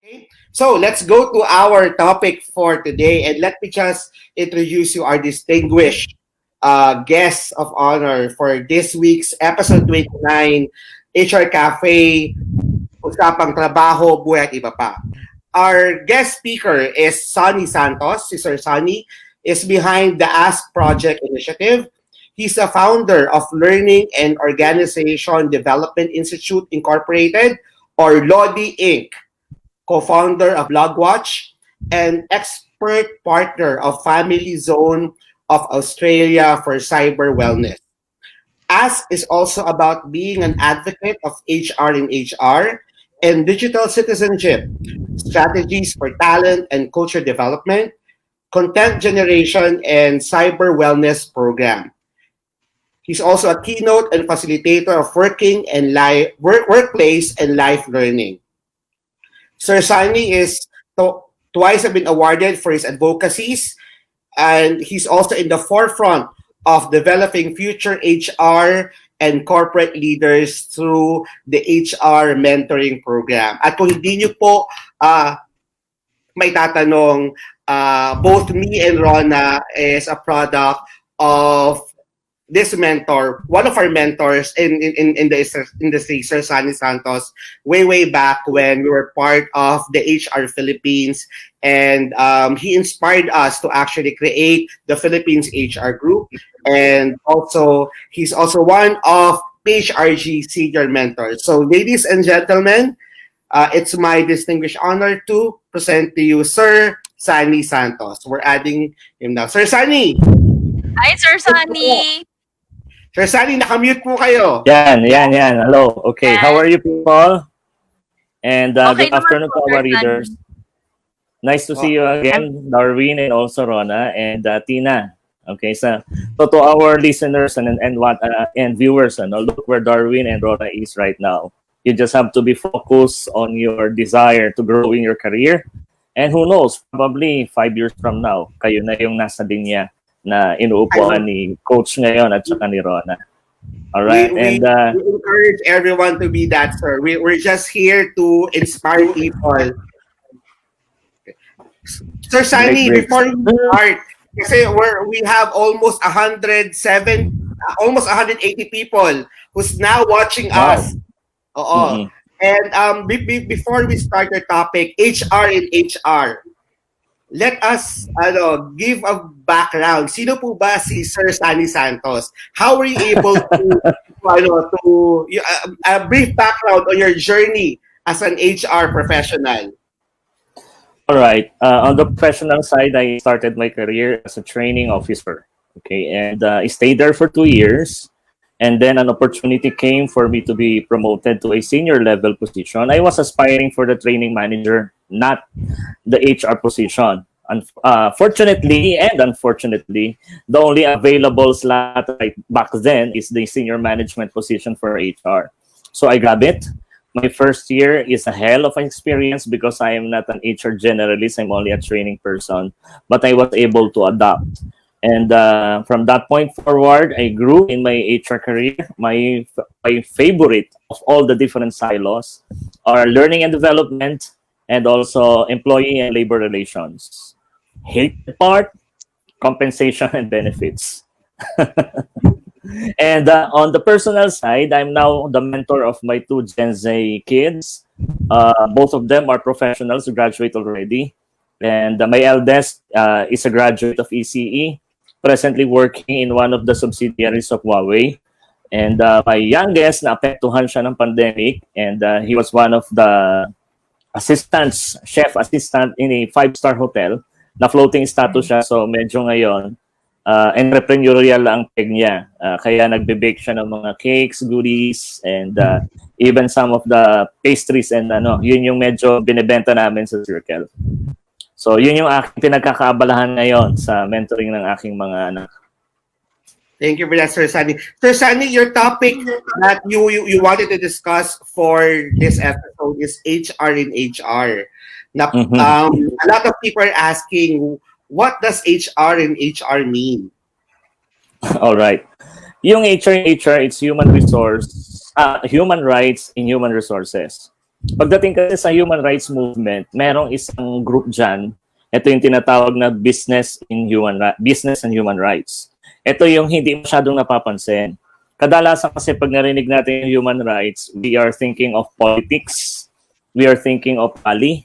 Okay, so let's go to our topic for today, and let me just introduce you our distinguished guests of honor for this week's episode 29, HR Cafe, Usapang Trabaho, Buhay at Iba Pa. Our guest speaker is Sonny Santos. Si Sir Sonny is behind the Ask Project initiative. He's a founder of Learning and Organization Development Institute Incorporated, or LODI Inc., co-founder of Blogwatch, and expert partner of Family Zone of Australia for cyber wellness. Ask is also about being an advocate of HR in HR and digital citizenship, strategies for talent and culture development, content generation, and cyber wellness program. He's also a keynote and facilitator of workplace and life learning. Sir Sani is twice have been awarded for his advocacies, and he's also in the forefront of developing future HR and corporate leaders through the HR mentoring program. At kung hindi niyo po may tatanong, both me and Rona is a product of this mentor, one of our mentors in the industry, Sir Sunny Santos, way back when we were part of the HR Philippines, and he inspired us to actually create the Philippines HR group, and also he's also one of PHRG senior mentors. So, ladies and gentlemen, it's my distinguished honor to present to you Sir Sunny Santos. We're adding him now. Sir Sunny! Hi, Sir Sunny! Sir Sunny, nakamute po kayo. Yan. Hello. Okay, how are you people? And Okay good afternoon naman to po, our Sir readers. Sunny. Nice to see you again, Darwin, and also Rona and Tina. Okay, so to our listeners and viewers, look where Darwin and Rona is right now. You just have to be focused on your desire to grow in your career. And who knows, probably 5 years from now, kayo na yung nasa linya na inuupuan ni Coach ngayon at saka ni Rona. All right, we encourage everyone to be that, sir. We're just here to inspire people. Sir Sunny, Great. before we start, kasi we have almost 180 people who's now watching us. Oo. And before we start the topic, HR in HR, let us give a background. Sino po ba si Sir Sunny Santos? How were you able to a brief background on your journey as an HR professional? All right. On the professional side, I started my career as a training officer. Okay, and I stayed there for 2 years. And then an opportunity came for me to be promoted to a senior level position. I was aspiring for the training manager, not the HR position. Fortunately and unfortunately, the only available slot right back then is the senior management position for HR. So I grabbed it. My first year is a hell of an experience because I am not an HR generalist. I'm only a training person, but I was able to adapt. And from that point forward, I grew in my HR career. My favorite of all the different silos are learning and development and also employee and labor relations. Hate part, compensation and benefits. And on the personal side, I'm now the mentor of my two Gen Z kids. Both of them are professionals who graduate already. And my eldest is a graduate of ECE, presently working in one of the subsidiaries of Huawei. And my youngest, naapektuhan siya ng pandemic, and he was one of the chef assistant in a 5-star hotel, na floating status siya, so medyo ngayon, entrepreneurial ang peg niya. Kaya nagbe-bake siya ng mga cakes, goodies, and even some of the pastries and yun yung medyo binebenta namin sa Circle. So, yun yung aking pinagkakaabalahan ngayon sa mentoring ng aking mga anak. Thank you for that, Sir Sunny. Sir Sunny, your topic that you wanted to discuss for this episode is HR in HR. Now, a lot of people are asking, what does HR in HR mean? All right. Yung HR in HR, it's human rights in human resources. Pagdating kasi sa human rights movement, merong isang group dyan. Ito yung tinatawag na business and human rights. Ito yung hindi masyadong napapansin. Kadalasan kasi pag narinig natin yung human rights, we are thinking of politics, we are thinking of Ali,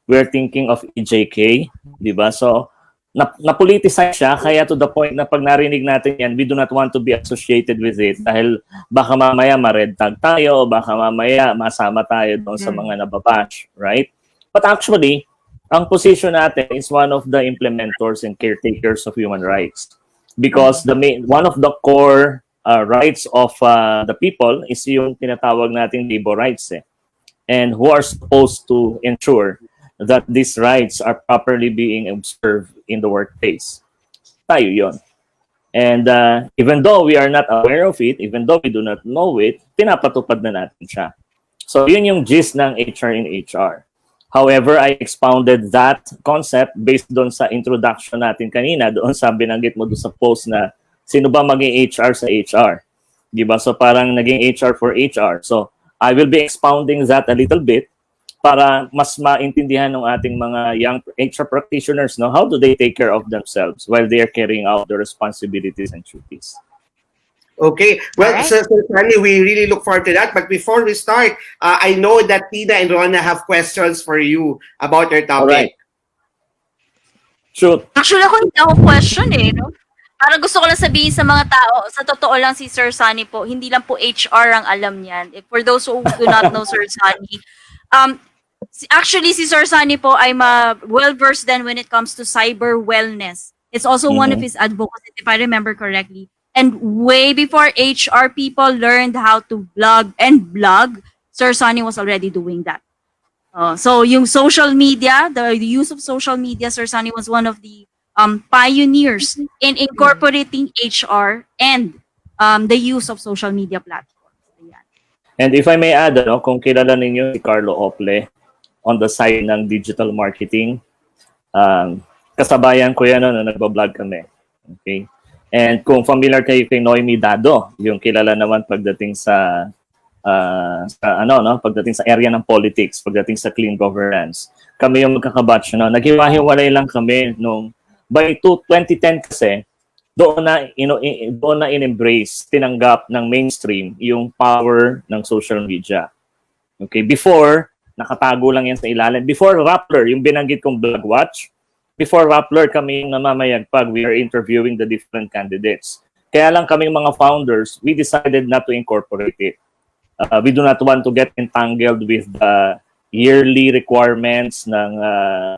we are thinking of EJK, di ba? So, na-politicize siya, kaya to the point na pag narinig natin yan, we do not want to be associated with it dahil baka mamaya ma-red tag tayo, baka mamaya masama tayo doon sa mga nababash, right? But actually, ang position natin is one of the implementors and caretakers of human rights. Because one of the core rights of the people is yung tinatawag nating labor rights. And who are supposed to ensure that these rights are properly being observed in the workplace. Tayo yon. And even though we are not aware of it, even though we do not know it, pinapatupad na natin siya. So yun yung gist ng HR in HR. However, I expounded that concept based doon sa introduction natin kanina, doon sa binanggit mo doon sa post na sino ba maging HR sa HR. Diba? So parang naging HR for HR. So I will be expounding that a little bit para mas maintindihan ng ating mga young HR practitioners, no, how do they take care of themselves while they are carrying out their responsibilities and duties. Okay. Well, Alright. so Sunny, we really look forward to that. But before we start, I know that Tina and Rona have questions for you about their All right. topic. Shoot. Actually, ako hindi ako question no? Parang gusto ko lang sabihin sa mga tao, sa totoo lang si Sir Sunny po, hindi lang po HR ang alam niyan. For those who do not know Sir Sunny, actually si Sir Sunny po ay well-versed then when it comes to cyber wellness. It's also one of his advocacies, if I remember correctly. And way before HR people learned how to blog, Sir Sunny was already doing that. So yung social media, the use of social media, Sir Sunny was one of the pioneers in incorporating HR and the use of social media platforms. Ayan. And if I may add, kung kilala ninyo si Carlo Ople on the side ng digital marketing, kasabayan ko yan na nagbablog kami. Okay? And kung familiar kayo kay Noemi Dado, yung kilala naman pagdating sa pagdating sa area ng politics, pagdating sa clean governance. Kami yung magkakabatch, naghiwa-hiwalay lang kami nung by 2010 kasi doon na in-embrace, tinanggap ng mainstream yung power ng social media. Okay, before nakatago lang yan sa ilalim. Before Rappler, yung binanggit kong Blog Watch, before Rappler, kami yung namamayagpag. We are interviewing the different candidates. Kaya lang kaming mga founders, we decided not to incorporate it. We do not want to get entangled with the yearly requirements ng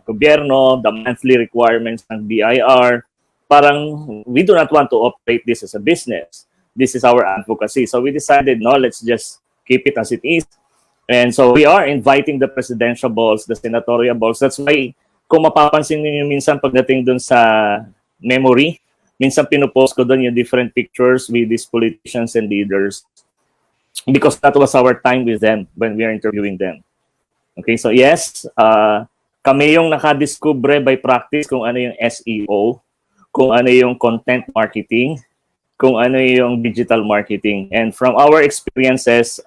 gobyerno, the monthly requirements ng BIR. Parang we do not want to operate this as a business. This is our advocacy. So we decided, no, let's just keep it as it is. And so we are inviting the presidential balls, the senatorial balls. That's why, kung mapapansin niyo minsan pagdating dun sa memory, minsan pinupost ko dun yung different pictures with these politicians and leaders because that was our time with them when we are interviewing them. Okay, so yes, kami yung nakadiscover by practice kung ano yung SEO, kung ano yung content marketing, kung ano yung digital marketing. And from our experiences,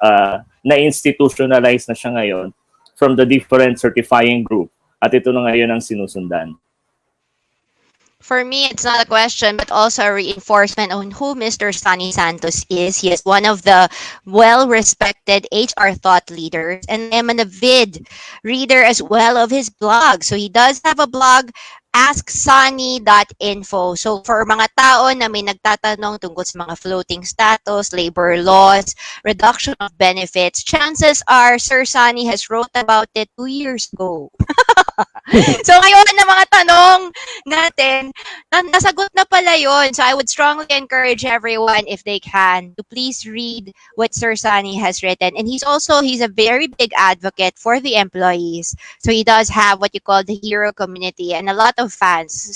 na-institutionalize na siya ngayon from the different certifying group. At ito na ngayon ang sinusundan. For me, it's not a question, but also a reinforcement on who Mr. Sunny Santos is. He is one of the well-respected HR thought leaders, and I'm an avid reader as well of his blog. So he does have a blog, asksunny.info. So for mga tao na may nagtatanong tungkol sa mga floating status, labor laws, reduction of benefits, chances are Sir Sunny has wrote about it 2 years ago. So ngayon na mga tanong natin, nasagot na pala yun. So I would strongly encourage everyone, if they can, to please read what Sir Sunny has written. And he's a very big advocate for the employees. So he does have what you call the hero community and a lot of fans.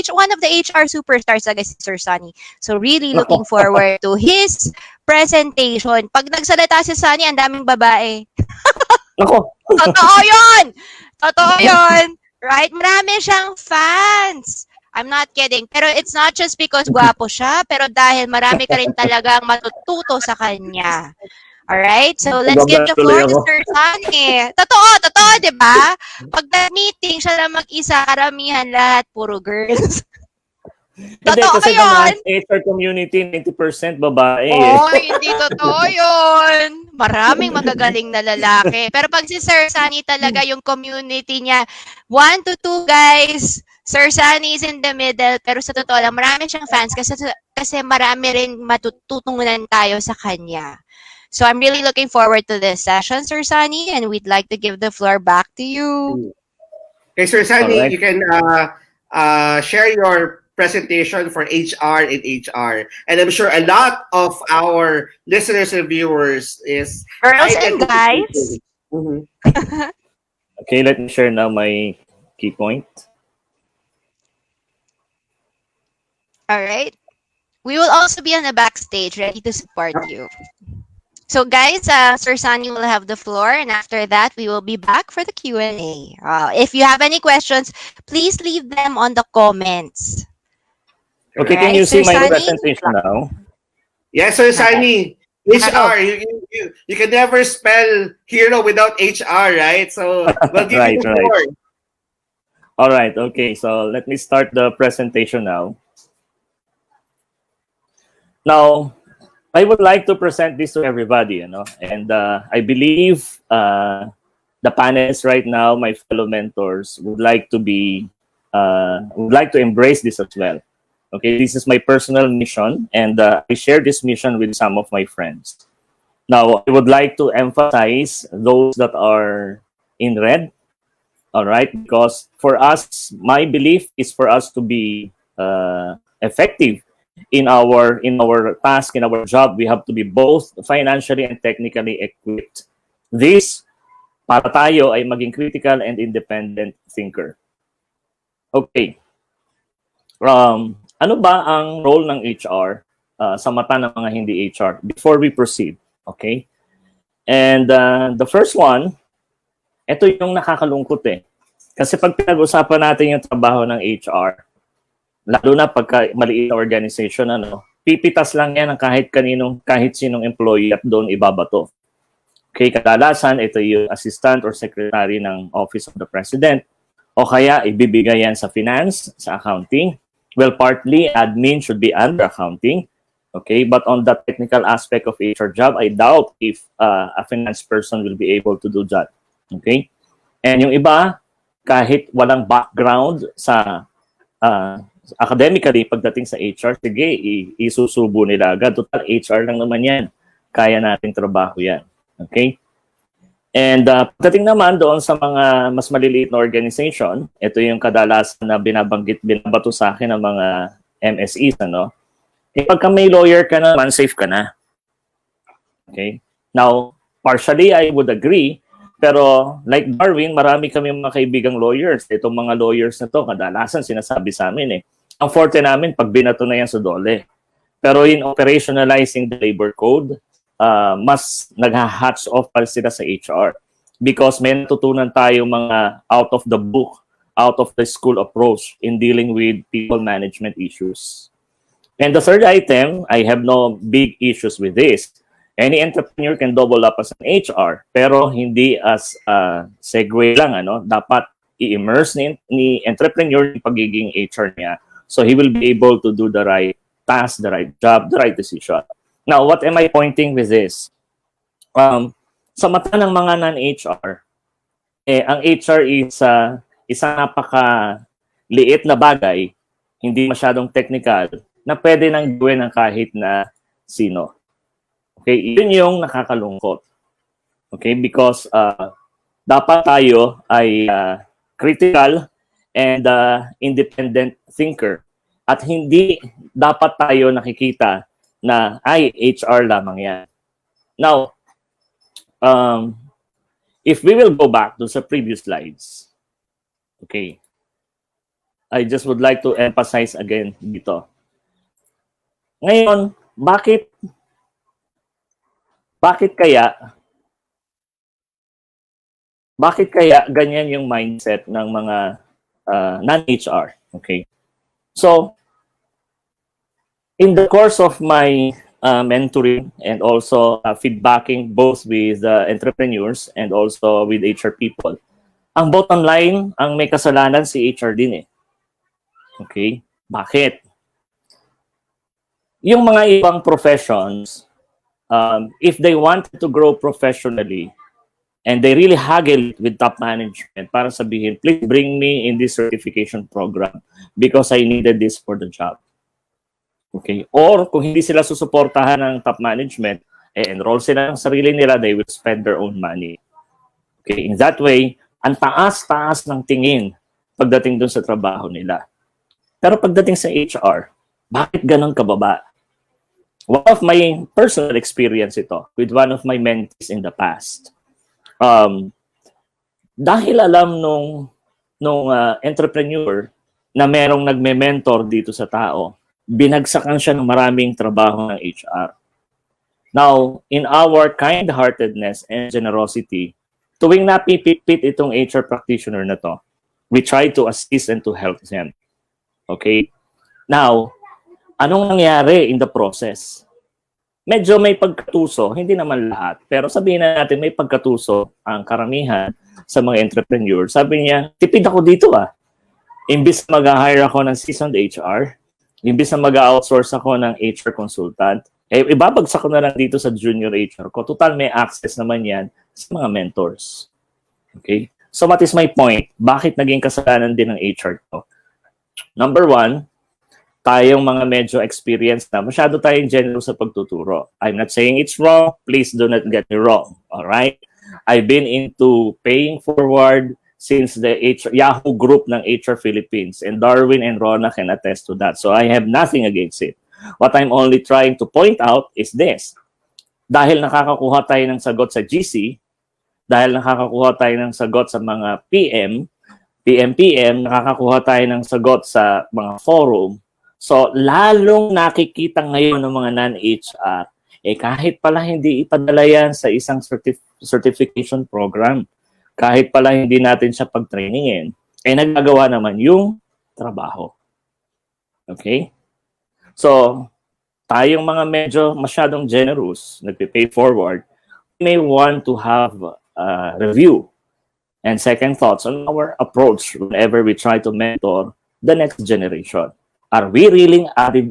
One of the HR superstars talaga si Sir Sunny. So really looking forward to his presentation. Pag nagsalita si Sunny, ang daming babae. Ako. Totoo yun! Totoo yun! Right? Marami siyang fans. I'm not kidding. Pero it's not just because gwapo siya, pero dahil marami ka rin talagang matututo sa kanya. Alright? So, let's give the Tuloy floor to ako. Sir Sunny. Totoo, di ba? Pag meeting, siya lang mag-isa, karamihan lahat, puro girls. Hindi, Totoo kasi yun! naman, HR community, 90% babae eh. Oy, hindi totoo yun. Maraming magagaling na lalaki. Pero pag si Sir Sunny talaga yung community niya, 1 to 2 guys, Sir Sunny is in the middle. Pero sa totoo lang, marami siyang fans kasi marami rin matututunan tayo sa kanya. So I'm really looking forward to this session, Sir Sunny, and we'd like to give the floor back to you. Okay, Sir Sunny, Alright. you can share your presentation for HR and HR. And I'm sure a lot of our listeners and viewers is Girls and guys. Mhm. Okay, let me share now my key point. All right. We will also be on the backstage ready to support you. So guys, Sir Sunny will have the floor, and after that, we will be back for the Q&A. If you have any questions, please leave them on the comments. Okay, can Right, you see Sir my Sunny? presentation now? Yes, Sir Sunny. HR, you can never spell hero without HR, right? So we'll give Right, you the right. floor. All right, okay, so let me start the presentation now. Now, I would like to present this to everybody, and I believe the panelists right now, my fellow mentors, would like to embrace this as well. Okay, this is my personal mission, and I share this mission with some of my friends. Now, I would like to emphasize those that are in red, all right, because for us, my belief is for us to be effective in our task, in our job. We have to be both financially and technically equipped. This, para tayo ay maging critical and independent thinker. Okay. Ano ba ang role ng HR sa mata ng mga hindi HR? Before we proceed, okay? And the first one, ito yung nakakalungkot eh. Kasi pag pinag-usapan natin yung trabaho ng HR, lalo na pagka maliit na organization, pipitas lang yan ng kahit sinong employee at doon ibabato. Okay, kadalasan ito yung assistant or secretary ng Office of the President, o kaya ibibigay yan sa finance, sa accounting. Well, partly admin should be under accounting. Okay, but on the technical aspect of HR job, I doubt if a finance person will be able to do that. Okay, and yung iba, kahit walang background sa academically pagdating sa HR, sige, isusubo nila agad. Total, HR lang naman yan. Kaya nating trabaho yan. Okay? And pagdating naman doon sa mga mas maliliit na organization, ito yung kadalasan na binabato sa akin ng mga MSEs, Eh, pagka may lawyer ka naman, safe ka na. Okay? Now, partially, I would agree, pero like Darwin, marami kami mga kaibigang lawyers. Itong mga lawyers na to, kadalasan sinasabi sa amin ang forte namin, pag binato na yan sa dole. Pero in operationalizing the labor code, mas nag-hats off pa sila sa HR. Because may natutunan tayo mga out of the book, out of the school approach in dealing with people management issues. And the third item, I have no big issues with this. Any entrepreneur can double up as an HR, pero hindi as segue lang, dapat i-immerse ni entrepreneur yung pagiging HR niya. So he will be able to do the right task, the right job, the right decision. Now, what am I pointing with this? Sa mata ng mga non-HR, ang HR is isang napaka-liit na bagay, hindi masyadong technical, na pwede nang gawin ng kahit na sino. Okay, yun yung nakakalungkot. Okay, because dapat tayo ay critical and independent thinker. At hindi dapat tayo nakikita na ay HR lamang yan. Now, if we will go back to sa previous slides, okay, I just would like to emphasize again dito. Ngayon, bakit kaya ganyan yung mindset ng mga non-HR? Okay. So, in the course of my mentoring and also feedbacking both with entrepreneurs and also with HR people. Ang bottom line, ang may kasalanan si HR din eh. Okay? Bakit? Yung mga ibang professions, if they want to grow professionally and they really haggle with top management para sabihin, please bring me in this certification program because I needed this for the job. Okay? Or kung hindi sila susuportahan ng top management, enroll sila ng sarili nila, they will spend their own money. Okay? In that way, ang taas-taas ng tingin pagdating dun sa trabaho nila. Pero pagdating sa HR, bakit ganun kababa? One of my personal experience ito with one of my mentees in the past. Dahil alam nung entrepreneur na merong nagme-mentor dito sa tao, binagsakan siya ng maraming trabaho ng HR. Now, in our kind-heartedness and generosity, tuwing napipit itong HR practitioner na to, we try to assist and to help them. Okay? Now, anong nangyari in the process? Medyo may pagkatuso, hindi naman lahat, pero sabihin na natin may pagkatuso ang karamihan sa mga entrepreneur. Sabi niya, tipid ako dito Imbis na mag-hire ako ng seasoned HR, imbis na mag-outsource ako ng HR consultant, ibabagsak ko na lang dito sa junior HR ko. Total may access naman yan sa mga mentors. Okay? So what is my point? Bakit naging kasalanan din ng HR to? Number one, tayong mga medyo experienced na, masyado tayong generous sa pagtuturo. I'm not saying it's wrong. Please do not get me wrong. Alright? I've been into paying forward since the Yahoo group ng HR Philippines, and Darwin and Rona can attest to that. So I have nothing against it. What I'm only trying to point out is this. Dahil nakakakuha tayo ng sagot sa GC, dahil nakakakuha tayo ng sagot sa mga PM, nakakakuha tayo ng sagot sa mga forum. So, lalong nakikita ngayon ng mga non-HR, kahit pala hindi ipadala yan sa isang certification program, kahit pala hindi natin siya pag-trainingin, nagagawa naman yung trabaho. Okay? So, tayong mga medyo masyadong generous, nagpe-pay forward, we may want to have a review and second thoughts on our approach whenever we try to mentor the next generation. Are we really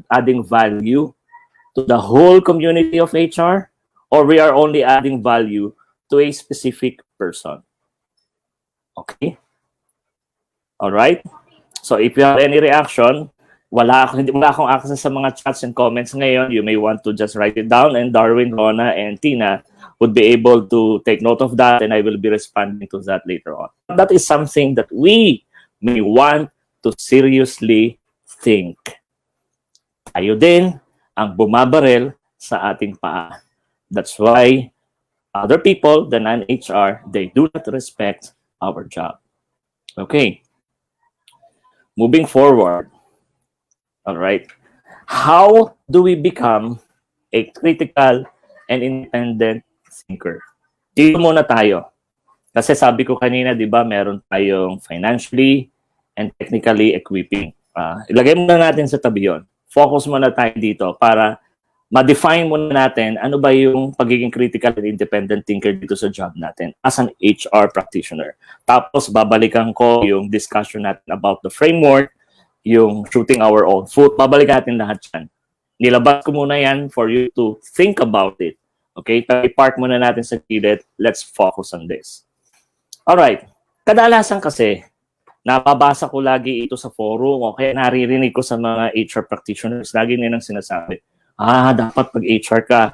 adding value to the whole community of HR, or we are only adding value to a specific person? Okay? All right? So if you have any reaction, wala akong access sa mga chats and comments ngayon. You may want to just write it down, and Darwin, Rona, and Tina would be able to take note of that, and I will be responding to that later on. That is something that we may want to seriously think. Tayo din ang bumabarel sa ating paa. That's why other people, the non-HR, they do not respect our job. Okay. Moving forward. All right. How do we become a critical and independent thinker? Dito muna tayo. Kasi sabi ko kanina, di ba, meron tayong financially and technically equipping. Ilagay muna natin sa tabi yun. Focus muna tayo dito para ma-define muna natin ano ba yung pagiging critical and independent thinker dito sa job natin as an HR practitioner. Tapos babalikan ko yung discussion natin about the framework, yung shooting our own foot. Babalikan natin lahat yan. Nilabas ko muna yan for you to think about it. Okay? I-park muna natin sa gilid. Let's focus on this. Alright. Kadalasan kasi, napabasa ko lagi ito sa forum o kaya naririnig ko sa mga HR practitioners. Lagi nilang sinasabi, dapat pag HR ka,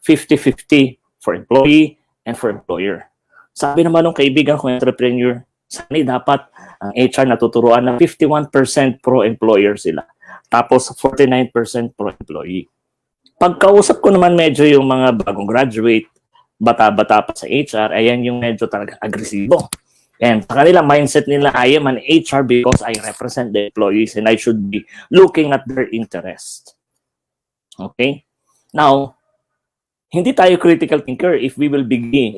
50-50 for employee and for employer. Sabi naman ng kaibigan ko, entrepreneur, sana dapat ang HR natuturuan na 51% pro-employer sila. Tapos 49% pro-employee. Pagkausap ko naman medyo yung mga bagong graduate, bata-bata pa sa HR, ayan yung medyo talaga agresibo. And sa kanila, mindset nila, I am an HR because I represent the employees and I should be looking at their interest. Okay? Now, hindi tayo critical thinker if we will begin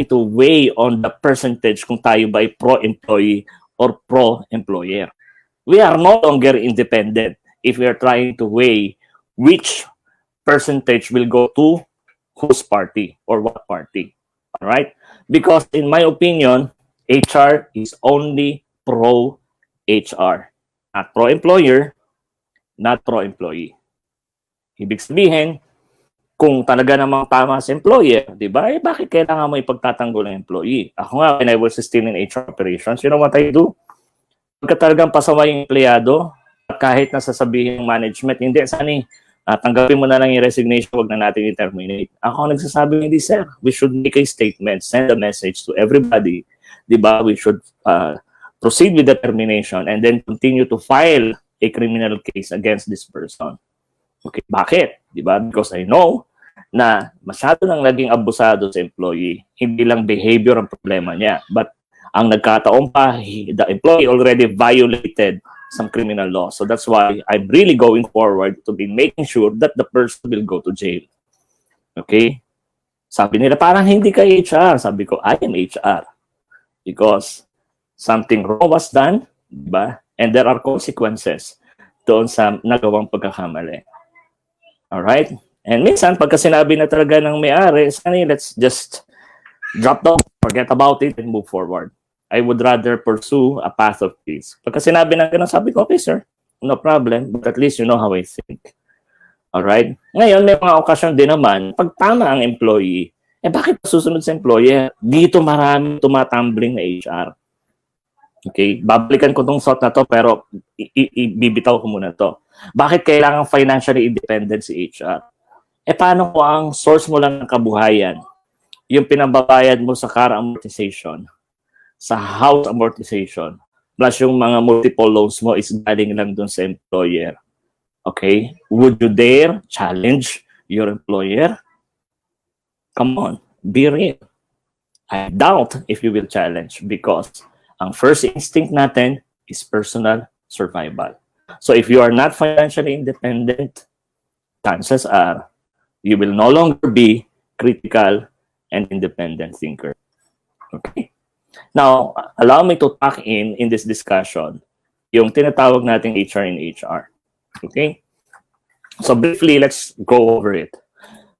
to weigh on the percentage kung tayo ba ay pro-employee or pro-employer. We are no longer independent if we are trying to weigh which percentage will go to whose party or what party. All right? Because in my opinion, HR is only pro-HR. Not pro-employer, not pro-employee. Ibig sabihin, kung talaga namang tama sa employer, di ba? Eh, bakit kailangan mo ipagtatanggol ng employee? Ako nga, when I was still in HR operations, you know what I do? Pagka talagang pasama yung empleyado, at kahit nasasabihin ng management, hindi, Sani, tanggapin mo na lang yung resignation, wag na natin i-terminate. Ako nagsasabi, hindi, sir. We should make a statement, send a message to everybody. Di ba? We should proceed with the termination and then continue to file a criminal case against this person. Okay, bakit? Di ba? Because I know na masyado nang naging abusado sa employee. Hindi lang behavior ang problema niya. But ang nagkataon pa, the employee already violated some criminal law. So that's why I'm really going forward to be making sure that the person will go to jail. Okay? Sabi nila, parang hindi ka HR. Sabi ko, I am HR. Because something wrong was done, di ba? And there are consequences doon sa nagawang pagkakamali. Alright? And minsan, pagka sinabi na talaga ng may-ari, Sani, let's just drop down, forget about it, and move forward. I would rather pursue a path of peace. Pagka sinabi na gano'n, sabi ko, okay, sir, no problem, but at least you know how I think. Alright? Ngayon, may mga okasyon din naman, pag tama ang employee, bakit susunod sa employer? Dito marami tumatumbling na HR. Okay? Babalikan ko tong thought na to, pero ibibitaw ko muna to. Bakit kailangan financially independent si HR? Paano kung ang source mo lang ng kabuhayan, yung pinambabayad mo sa car amortization, sa house amortization, plus yung mga multiple loans mo is galing lang dun sa employer. Okay? Would you dare challenge your employer? Come on, be real. I doubt if you will challenge because ang first instinct natin is personal survival. So if you are not financially independent, chances are you will no longer be critical and independent thinker. Okay? Now, allow me to tuck in this discussion yung tinatawag nating HR in HR. Okay? So briefly, let's go over it.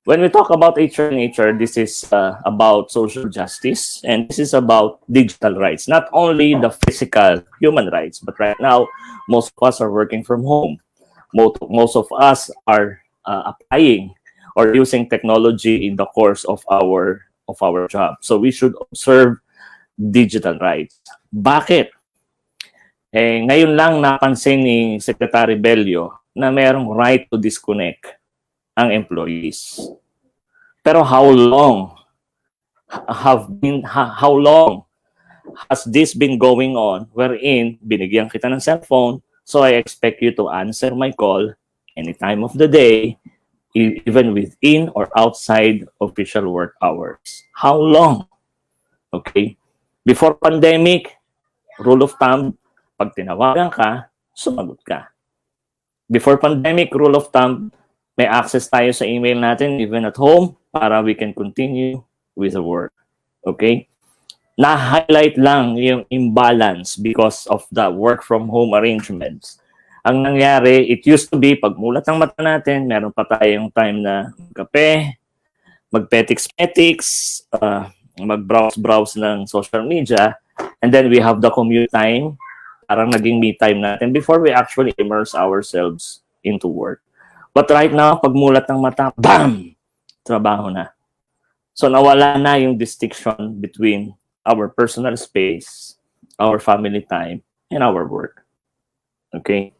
When we talk about HR in HR, this is about social justice, and this is about digital rights. Not only the physical human rights, but right now, most of us are working from home. Most of us are applying or using technology in the course of our job. So we should observe digital rights. Bakit? Ngayon lang napansin ni Secretary Bello na mayroong right to disconnect ang employees. Pero how long has this been going on wherein binigyan kita ng cellphone, so I expect you to answer my call any time of the day, even within or outside official work hours? How long? Okay? Before pandemic, rule of thumb, pag tinawagan ka, sumagot ka. Before pandemic, rule of thumb, may access tayo sa email natin even at home para we can continue with the work. Okay? Na-highlight lang yung imbalance because of the work from home arrangements. Ang nangyari, it used to be, pag mulat ng mata natin, meron pa tayong time na magkape, magpetics-petics, mag-browse-browse ng social media, and then we have the commute time, parang naging me time natin before we actually immerse ourselves into work. But right now, pag mulat ng mata, bam! Trabaho na. So nawala na yung distinction between our personal space, our family time, and our work. Okay?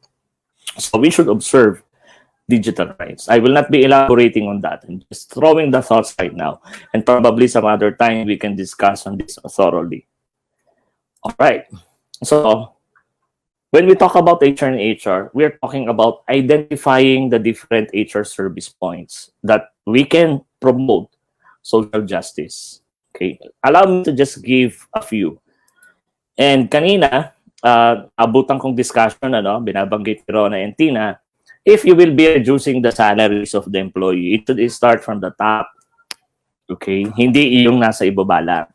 So we should observe digital rights. I will not be elaborating on that. I'm just throwing the thoughts right now. And probably some other time we can discuss on this thoroughly. All right. So when we talk about HR and HR, we are talking about identifying the different HR service points that we can promote social justice. Okay? Allow me to just give a few. And kanina, abutan kong discussion, binabanggit ni Rona and Tina, if you will be reducing the salaries of the employee, it should start from the top. Okay? Hindi yung nasa ibaba lang.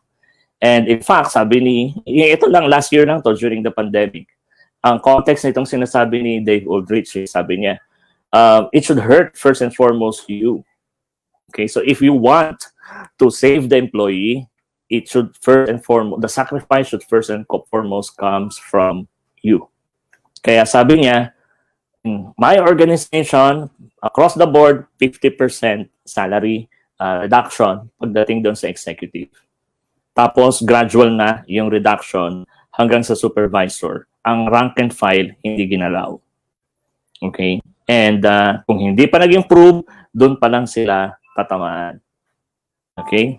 And in fact, sabi ni, ito lang, last year lang to, during the pandemic, ang context nitong sinasabi ni Dave Aldrich, sabi niya, it should hurt first and foremost you. Okay, so if you want to save the employee, it should first and foremost, the sacrifice should first and foremost comes from you. Kaya sabi niya, in my organization, across the board, 50% salary reduction pagdating doon sa executive. Tapos gradual na yung reduction hanggang sa supervisor. Ang rank and file hindi ginalaw. Okay? And kung hindi pa nag-improve, doon pa lang sila tatamaan. Okay?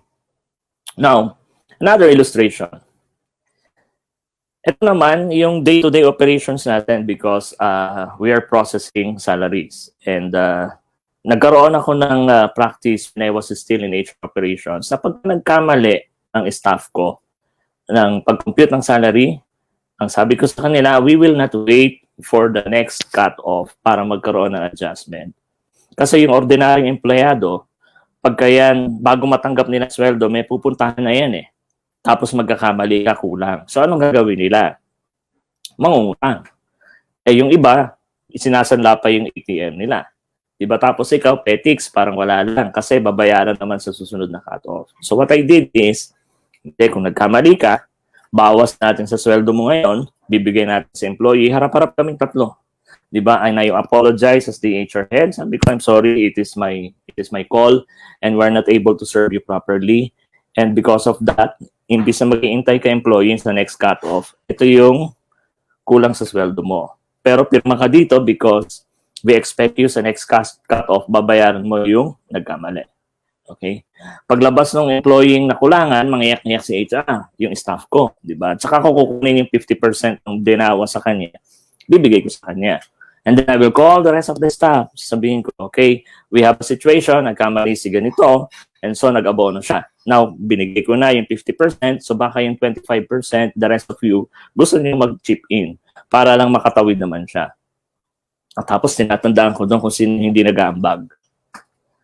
Now, another illustration. Ito naman yung day-to-day operations natin because we are processing salaries. And nagkaroon ako ng practice when I was still in HR operations na pag nagkamali ang staff ko ng pag-compute ng salary, ang sabi ko sa kanila, we will not wait for the next cut-off para magkaroon ng adjustment. Kasi yung ordinaryong empleyado, pagka yan, bago matanggap nila sweldo, may pupuntahan na yan eh. Tapos magkakamali ka, kulang. So anong gagawin nila? Mangungutang. Eh yung iba, sinasanla pa yung ATM nila. Diba? Tapos ikaw, petics, parang wala lang kasi babayaran naman sa susunod na cut-off. So what I did is, kung nagkamali ka, bawas natin sa sweldo mo ngayon, bibigay natin sa employee, harap-harap kaming tatlo. Diba? And I apologize as the HR head. Sabi ko, I'm sorry, it is my call and we're not able to serve you properly. And because of that, imbis na mag-iintay ka employee sa next cut-off, ito yung kulang sa sweldo mo. Pero pirma ka dito because we expect you sa next cut-off, babayaran mo yung nagkamali. Okay? Paglabas ng employee na kulangan, mangiyak-iyak si HR, yung staff ko, di ba? At saka ko kukunin yung 50% ng dinawa sa kanya, bibigay ko sa kanya. And then I will call the rest of the staff. Sabihin ko, okay, we have a situation, nagkamali si ganito, and so nag-abono siya. Now, binigay ko na yung 50%, so baka yung 25%, the rest of you, gusto niyo mag-chip in para lang makatawid naman siya. At tapos tinatandaan ko doon kung sino hindi nag-aambag.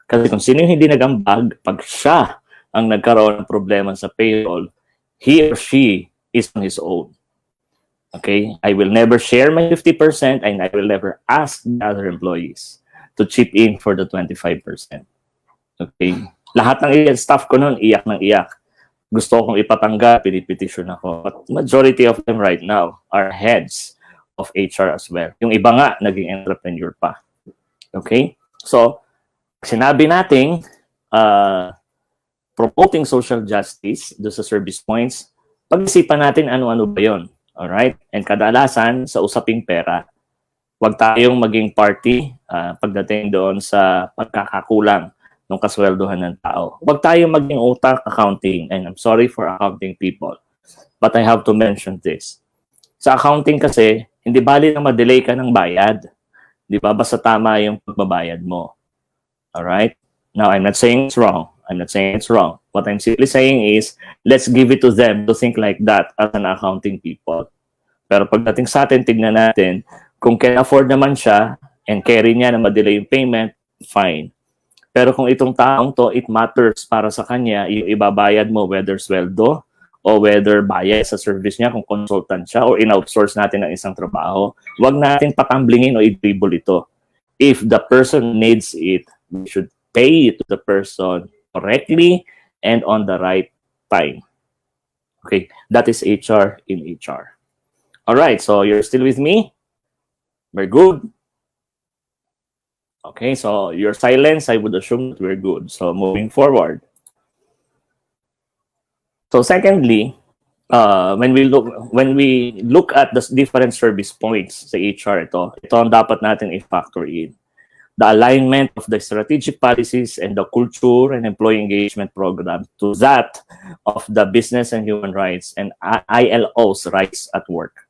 Kasi kung sino hindi nag-ambag, pag siya ang nagkaroon ng problema sa payroll, he or she is on his own. Okay? I will never share my 50% and I will never ask the other employees to chip in for the 25%. Okay? Lahat ng staff ko noon, iyak ng iyak. Gusto kong ipatanggal, pinipetition ako. But majority of them right now are heads of HR as well. Yung iba nga, naging entrepreneur pa. Okay? So, sinabi nating promoting social justice do sa service points, pag-isipan natin ano-ano ba yun. Alright? And kadalasan sa usaping pera, huwag tayong maging party pagdating doon sa pagkakakulang ng kasweldohan ng tao. Huwag tayong maging utak accounting. And I'm sorry for accounting people. But I have to mention this. Sa accounting kasi, hindi bali na ma-delay ka ng bayad. Di ba? Basta tama yung pagbabayad mo. Alright? Now, I'm not saying it's wrong. I'm not saying it's wrong. What I'm simply saying is, let's give it to them to think like that as an accounting people. Pero pagdating sa atin, tignan natin, kung can afford naman siya and carry niya na ma-delay yung payment, fine. Pero kung itong taong to, it matters para sa kanya, yung ibabayad mo whether sweldo o whether bayad sa service niya kung consultant siya o in-outsource natin ang isang trabaho, wag natin patamblingin o i-dribble ito. If the person needs it, we should pay it to the person correctly and on the right time. Okay, that is HR in HR. All right, so you're still with me? We're good. Okay, so your silence, I would assume that we're good. So moving forward. So secondly, when we look at the different service points sa HR, ito ang dapat natin i-factor in. The alignment of the strategic policies and the culture and employee engagement program to that of the business and human rights and ILO's rights at work.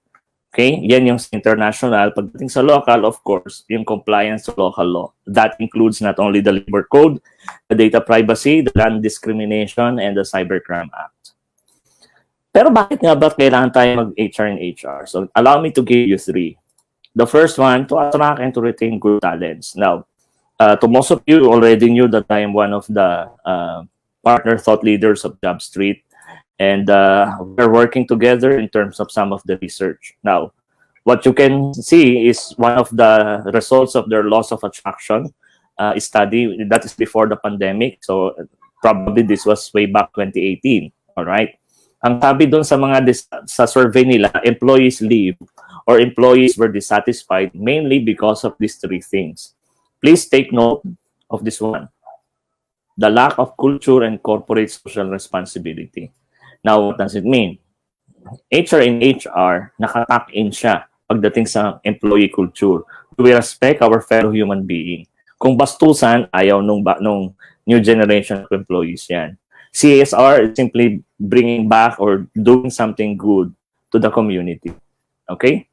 Okay? Yan yung international. Pagdating sa local, of course, yung compliance to local law. That includes not only the Labor Code, the data privacy, the non-discrimination, and the Cybercrime Act. Pero bakit nga ba kailangan tayo mag-HR and HR? So allow me to give you three. The first one, to attract and to retain good talents. Now, to most of you already knew that I am one of the partner thought leaders of JobStreet. And we're working together in terms of some of the research. Now, what you can see is one of the results of their loss of attraction study. That is before the pandemic. So probably this was way back 2018. All right. Ang sabi doon sa mga sa survey nila, employees leave or employees were dissatisfied mainly because of these three things. Please take note of this one. The lack of culture and corporate social responsibility. Now, what does it mean? HR in HR, nakatuck in siya pagdating sa employee culture. We respect our fellow human being. Kung bastusan, ayaw nung new generation of employees yan. CSR is simply bringing back or doing something good to the community. Okay?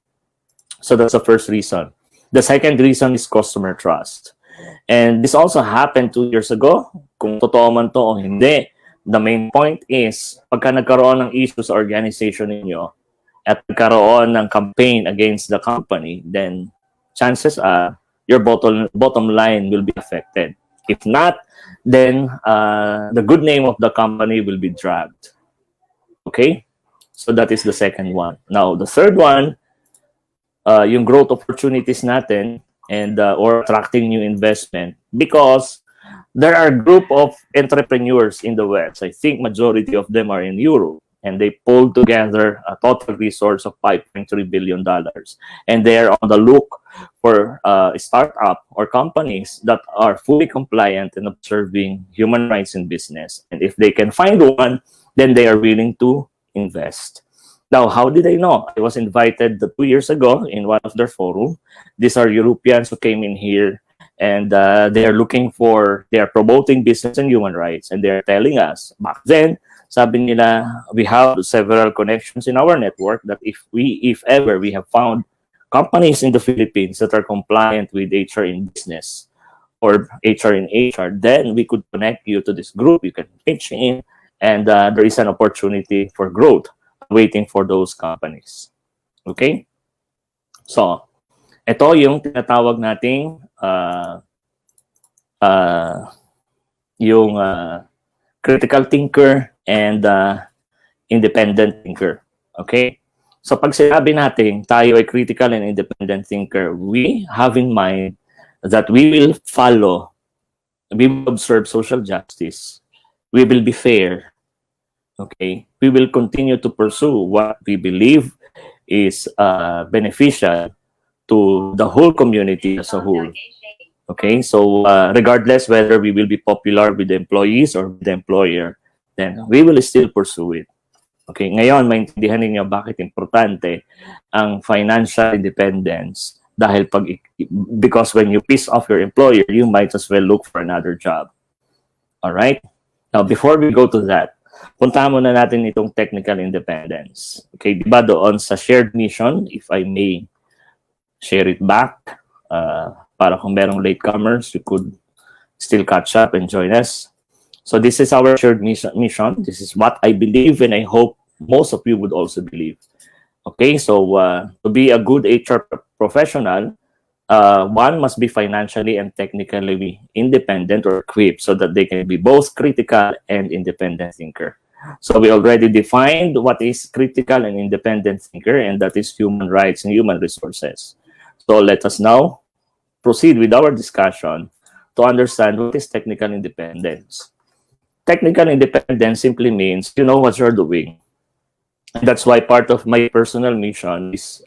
So that's the first reason. The second reason is customer trust. And this also happened 2 years ago. Kung totoo man to o hindi, the main point is, pagka nagkaroon ng issues sa organization ninyo at nagkaroon ng campaign against the company, then chances are your bottom line will be affected. If not, then the good name of the company will be dragged. Okay? So that is the second one. Now, the third one, yung growth opportunities natin and or attracting new investment, because there are a group of entrepreneurs in the West. I think majority of them are in Europe, and they pulled together a total resource of $5.3 billion. And they are on the look for a startup or companies that are fully compliant in observing human rights in business. And if they can find one, then they are willing to invest. Now, how did I know? I was invited 2 years ago in one of their forum. These are Europeans who came in here, and they are promoting business and human rights, and they're telling us, back then, sabi nila, we have several connections in our network that if ever we have found companies in the Philippines that are compliant with HR in business or HR in HR, then we could connect you to this group. You can pitch in, and there is an opportunity for growth waiting for those companies. Okay? So, ito yung tinatawag nating yung critical thinker and independent thinker. Okay? So, pag sinabi natin tayo ay critical and independent thinker, we have in mind that we will follow, we will observe social justice, we will be fair, okay? We will continue to pursue what we believe is beneficial to the whole community as a whole. Okay, so regardless whether we will be popular with the employees or with the employer, then we will still pursue it. Okay, ngayon maintindihan ninyo bakit importante ang financial independence, dahil because when you piss off your employer, you might as well look for another job. All right? Now, before we go to that, puntahan muna natin itong technical independence. Okay, di ba doon sa shared mission, if I may share it back, para kung merong latecomers, you could still catch up and join us. So this is our shared mission. This is what I believe, and I hope most of you would also believe. Okay, so to be a good HR professional, one must be financially and technically independent or equipped so that they can be both critical and independent thinker. So we already defined what is critical and independent thinker, and that is human rights and human resources. So let us now proceed with our discussion to understand what is technical independence. Technical independence simply means you know what you're doing. And that's why part of my personal mission is,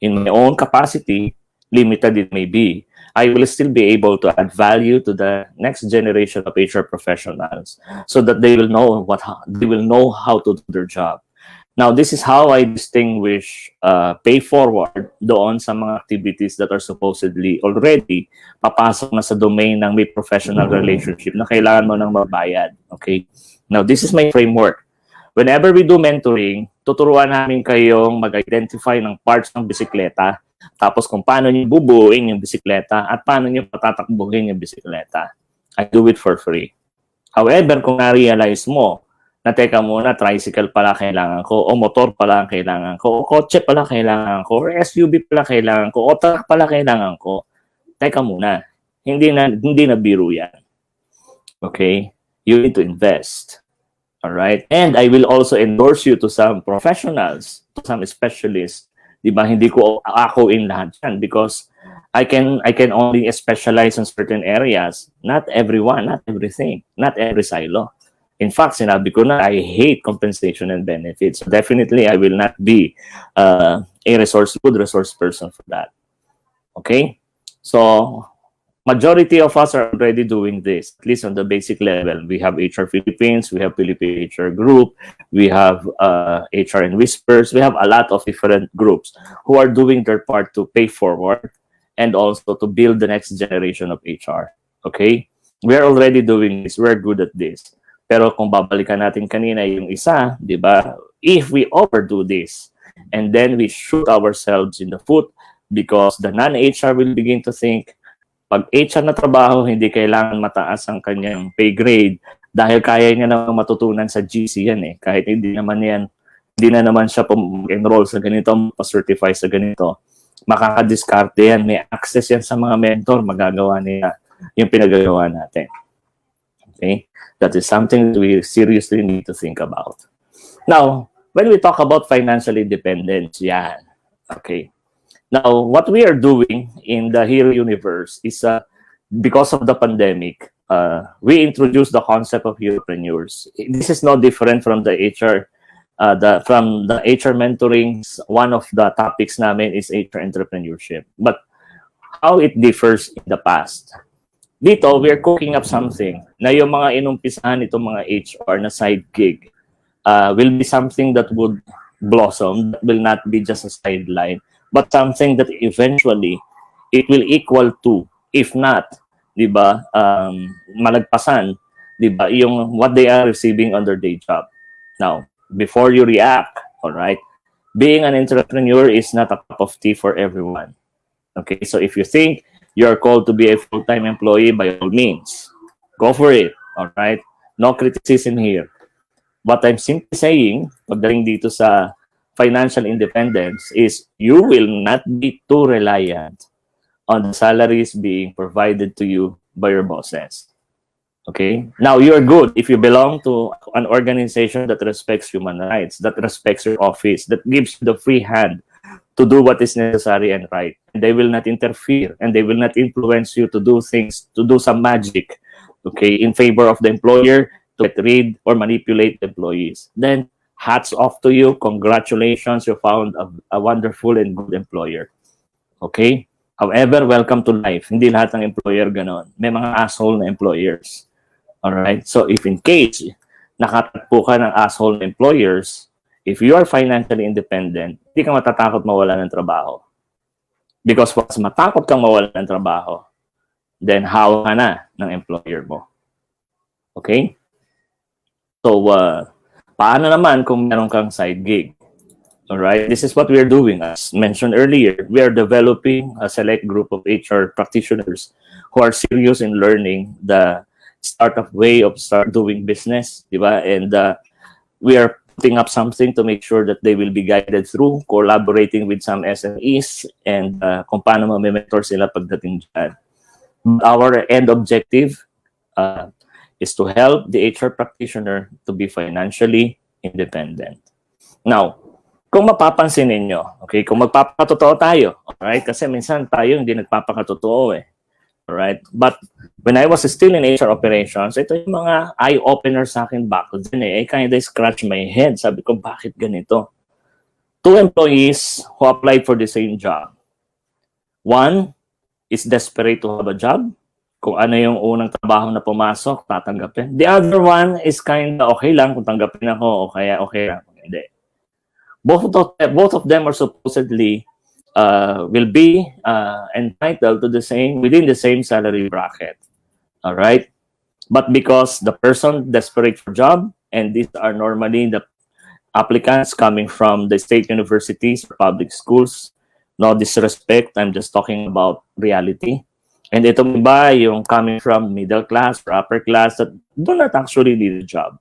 in my own capacity, limited it may be, I will still be able to add value to the next generation of HR professionals so that they will know how to do their job. Now, this is how I distinguish pay forward doon sa mga activities that are supposedly already papasok na sa domain ng may professional relationship na kailangan mo nang mabayad. Okay? Now, this is my framework. Whenever we do mentoring, tuturuan namin kayong mag-identify ng parts ng bisikleta, tapos kung paano nyo bubuuin yung bisikleta at paano nyo patatakbuhin yung bisikleta. I do it for free. However, kung na-realize mo na teka muna, tricycle pala kailangan ko, o motor pala kailangan ko, o kotse pala kailangan ko, o SUV pala kailangan ko, o truck pala kailangan ko, teka muna, hindi na biro yan. Okay? You need to invest. Alright? And I will also endorse you to some professionals, to some specialists Di ba? Hindi ko ako in lahat yan because I can only specialize in certain areas. Not everyone, not everything, not every silo. In fact, sinabi ko na I hate compensation and benefits. So definitely, I will not be a good resource person for that. Okay? So majority of us are already doing this, at least on the basic level. We have HR Philippines, we have Philippine HR Group, we have HR and Whispers. We have a lot of different groups who are doing their part to pay forward and also to build the next generation of HR. Okay? We are already doing this. We're good at this. Pero kung babalikan natin kanina yung isa, di ba? If we overdo this and then we shoot ourselves in the foot because the non-HR will begin to think, pag HR na trabaho, hindi kailangan mataas ang kanyang pay grade dahil kaya niya na matutunan sa GC yan eh. Kahit hindi na naman siya enroll sa ganito, pa-certify sa ganito. Makakadiskarte yan. May access yan sa mga mentor. Magagawa niya yung pinagagawa natin. Okay? That is something that we seriously need to think about. Now, when we talk about financial independence, yan. Okay. Now, what we are doing in the Hero universe is because of the pandemic, we introduced the concept of Heropreneurs. This is no different from the HR, from the HR mentoring. One of the topics namin is HR entrepreneurship. But how it differs in the past. Dito, we are cooking up something na yung mga inumpisahan itong mga HR na side gig will be something that would blossom, that will not be just a sideline, but something that eventually it will equal to, if not, di ba, malagpasan, di ba, yung what they are receiving on their day job. Now, before you react, all right, being an entrepreneur is not a cup of tea for everyone. Okay, so if you think you're called to be a full-time employee, by all means, go for it, all right? No criticism here. What I'm simply saying, pagdating dito sa financial independence is you will not be too reliant on the salaries being provided to you by your bosses. Okay? Now, you're good if you belong to an organization that respects human rights, that respects your office, that gives you the free hand to do what is necessary and right. And they will not interfere and they will not influence you to do things, to do some magic, okay, in favor of the employer to get rid or manipulate the employees. Then, hats off to you. Congratulations, you found a wonderful and good employer. Okay? However, welcome to life. Hindi lahat ng employer ganon. May mga asshole na employers. Alright? So, if in case nakatagpo ka ng asshole na employers, if you are financially independent, hindi ka matatakot mawala ng trabaho. Because once matakot kang mawala ng trabaho, then hawa ka na ng employer mo. Okay? So, paano naman kung meron kang side gig? Alright? This is what we are doing. As mentioned earlier, we are developing a select group of HR practitioners who are serious in learning the startup way of doing business. Diba? And we are putting up something to make sure that they will be guided through, collaborating with some SMEs, and kung paano ma-mentor sila pagdating dyan. Our end objective is to help the HR practitioner to be financially independent. Now, kung mapapansin ninyo, okay, kung magpapakatotoo tayo, alright, kasi minsan tayo hindi nagpapakatotoo eh. Alright, but when I was still in HR operations, ito yung mga eye-opener sa akin back then eh. I kind of scratch my head. Sabi ko, bakit ganito? 2 employees who applied for the same job. One is desperate to have a job. Kung ano yung unang trabaho na pumasok, tatanggapin. The other one is kind of okay lang kung tanggapin ako o kaya okay lang kung hindi. Both of them are supposedly will be entitled to within the same salary bracket. All right? But because the person desperate for job, and these are normally the applicants coming from the state universities or public schools, no disrespect, I'm just talking about reality. And itong iba, yung coming from middle class or upper class that do not actually need a job.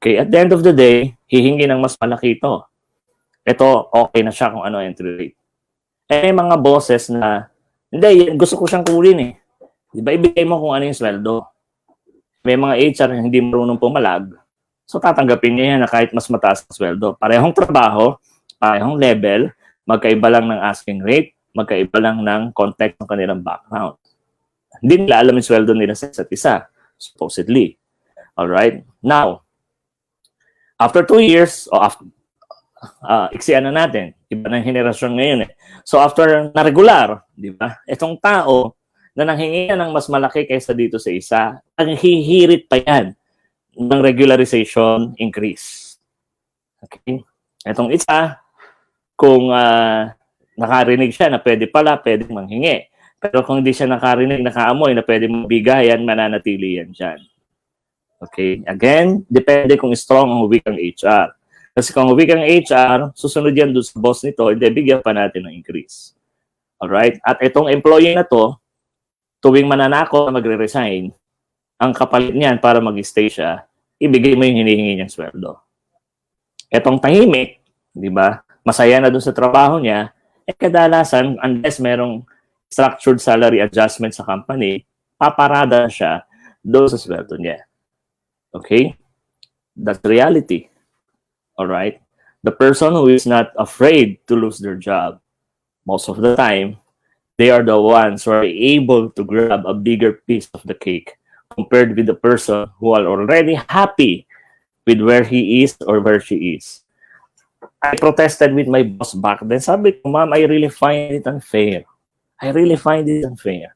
Okay, at the end of the day, hihingi ng mas malaki ito. Ito, okay na siya kung ano entry rate. Eh, may mga bosses na, hindi, gusto ko siyang kunin eh. Diba, ibigay mo kung ano yung sweldo. May mga HR na hindi marunong pumalag, so tatanggapin niya yan na kahit mas mataas ang sweldo. Parehong trabaho, parehong level, magkaiba lang ng asking rate, magkaiba lang ng context ng kanilang background. Hindi nila alam yung sweldo nila sa isa't isa, supposedly. Alright? Now, after 2 years, o after, iksian na natin, iba ng henerasyon ngayon eh. So after na regular, di ba? Itong tao na nanghingi ng mas malaki kaysa dito sa isa, ang hihirit pa yan ng regularization increase. Okay? Itong isa, kung nakarinig siya na pwedeng manghingi. Pero kung hindi siya nakarinig, nakaamoy na pwede mabigayan, mananatili yan dyan. Okay? Again, depende kung strong ang wikang HR. Kasi kung wikang HR, susunod yan doon sa boss nito, hindi, bigyan pa natin ng increase. Alright? At itong employee na to, tuwing mananako na magre-resign, ang kapalit niyan para mag-stay siya, ibigay mo yung hinihingi niyang sweldo. Etong tahimik, di ba? Masaya na doon sa trabaho niya, kadalasan, unless merong structured salary adjustment sa company, paparada siya doon sa sweldo niya. Okay? That's reality. Alright? The person who is not afraid to lose their job, most of the time, they are the ones who are able to grab a bigger piece of the cake compared with the person who are already happy with where he is or where she is. I protested with my boss back then. Sabi ko, ma'am, I really find it unfair. I really find it unfair.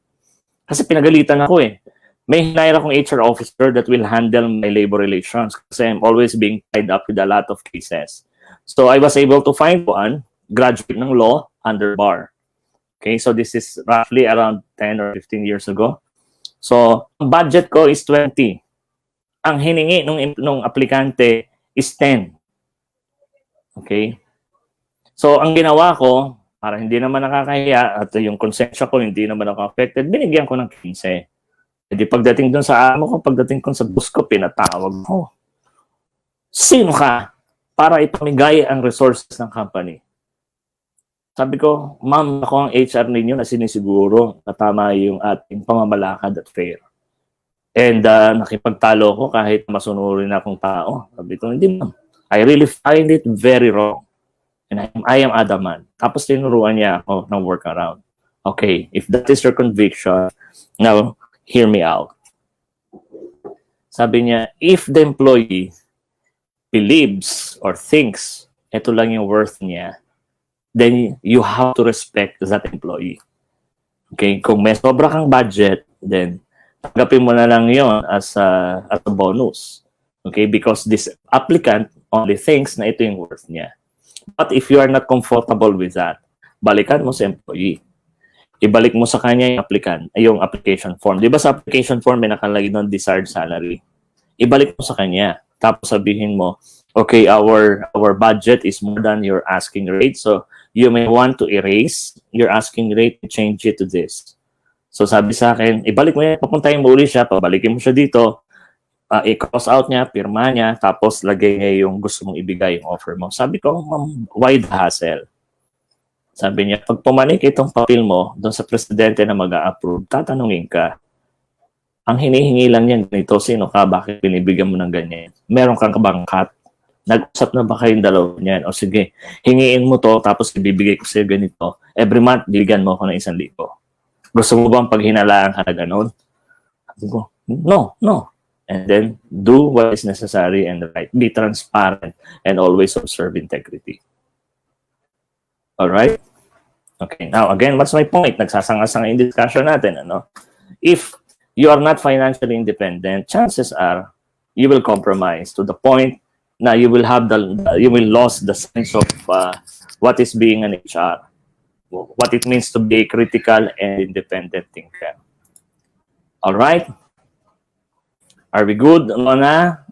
Kasi pinagalitan ako eh. May hinire akong HR officer that will handle my labor relations kasi I'm always being tied up with a lot of cases. So I was able to find one, graduate ng law, under bar. Okay, so this is roughly around 10 or 15 years ago. So, ang budget ko is 20. Ang hiningi nung aplikante is 10. Okay? So, ang ginawa ko, para hindi naman nakakahiya at yung konsensya ko hindi naman ako affected, binigyan ko ng 15. Hindi pagdating doon sa amo ko, pagdating ko sa boss ko, pinatawag ko. Sino ka para ipamigay ang resources ng company? Sabi ko, ma'am, ako ang HR ninyo na sinisiguro na tama yung ating pamamalakad at fair. And nakipagtalo ko kahit masunurin akong tao. Sabi ko, hindi ma'am. I really find it very wrong. And I am adamant. Tapos tinuruan niya ako ng workaround. Okay, if that is your conviction, now, hear me out. Sabi niya, if the employee believes or thinks ito lang yung worth niya, then you have to respect that employee. Okay? Kung may sobra kang budget, then tanggapin mo na lang yon as a bonus. Okay? Because this applicant only thinks na ito yung worth niya. But if you are not comfortable with that, balikan mo sa employee. Ibalik mo sa kanya yung applicant, yung application form. Di ba sa application form may nakalagay doon desired salary? Ibalik mo sa kanya. Tapos sabihin mo, okay, our budget is more than your asking rate. So, you may want to erase your asking rate and change it to this. So, sabi sa akin, ibalik mo yan, papuntahin mo uli siya, pabalikin mo siya dito, i-cross out niya, pirma niya, tapos lagay niya yung gusto mong ibigay, yung offer mo. Sabi ko, ma'am, why the hassle? Sabi niya, pag pumanik itong papel mo doon sa presidente na mag-a-approve, tatanungin ka, ang hinihingi lang niyan ganito, sino ka, bakit binibigyan mo ng ganyan? Meron kang kabangkat? Nag-usap na ba kayong dalawa niyan? O sige, hingiin mo to, tapos ibibigay ko sa'yo ganito. Every month, bigyan mo ako ng 1,000. Gusto mo bang paghinalaan ka na ganun? Sabi ko, no. And then, do what is necessary and right. Be transparent and always observe integrity. Alright? Okay, now again, what's my point? Nagsasanga-sanga in discussion natin, ano? If you are not financially independent, chances are you will compromise to the point na you will lose the sense of what is being an HR, what it means to be a critical and independent thinker. All right? Are we good, Lona,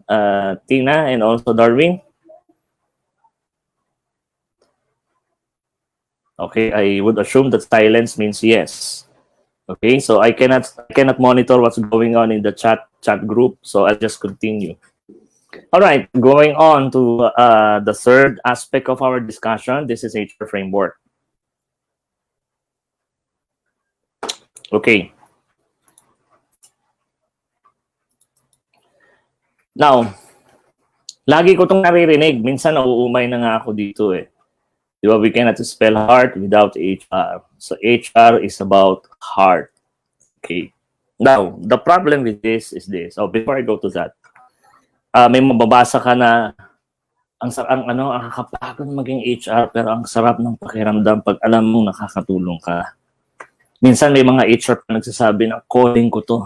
Tina, and also Darwin? Okay, I would assume that silence means yes. Okay, so I cannot monitor what's going on in the chat group, so I'll just continue. All right, going on to the third aspect of our discussion. This is HR framework. Okay. Now, lagi ko itong naririnig. Minsan nauumay na nga ako dito eh. Di ba? We cannot spell heart without HR. So HR is about heart. Okay. Now, the problem with this is this. Oh, before I go to that, may mababasa ka na ang kakapagod maging HR pero ang sarap ng pakiramdam pag alam mong nakakatulong ka. Minsan may mga HR pa nagsasabi na calling ko to.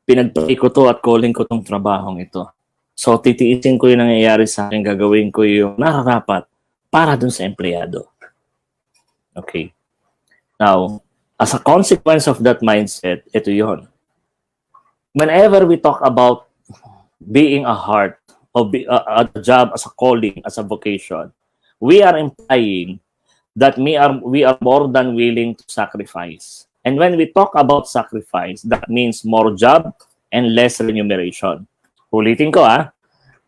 Pinagpray ko to at calling ko tong trabahong ito. So titiisin ko yung nangyayari sa akin, gagawin ko yung nararapat para dun sa empleyado. Okay. Now, as a consequence of that mindset, ito yon. Whenever we talk about being a heart, or a job as a calling, as a vocation, we are implying that we are more than willing to sacrifice. And when we talk about sacrifice, that means more job and less remuneration. Ulitin ko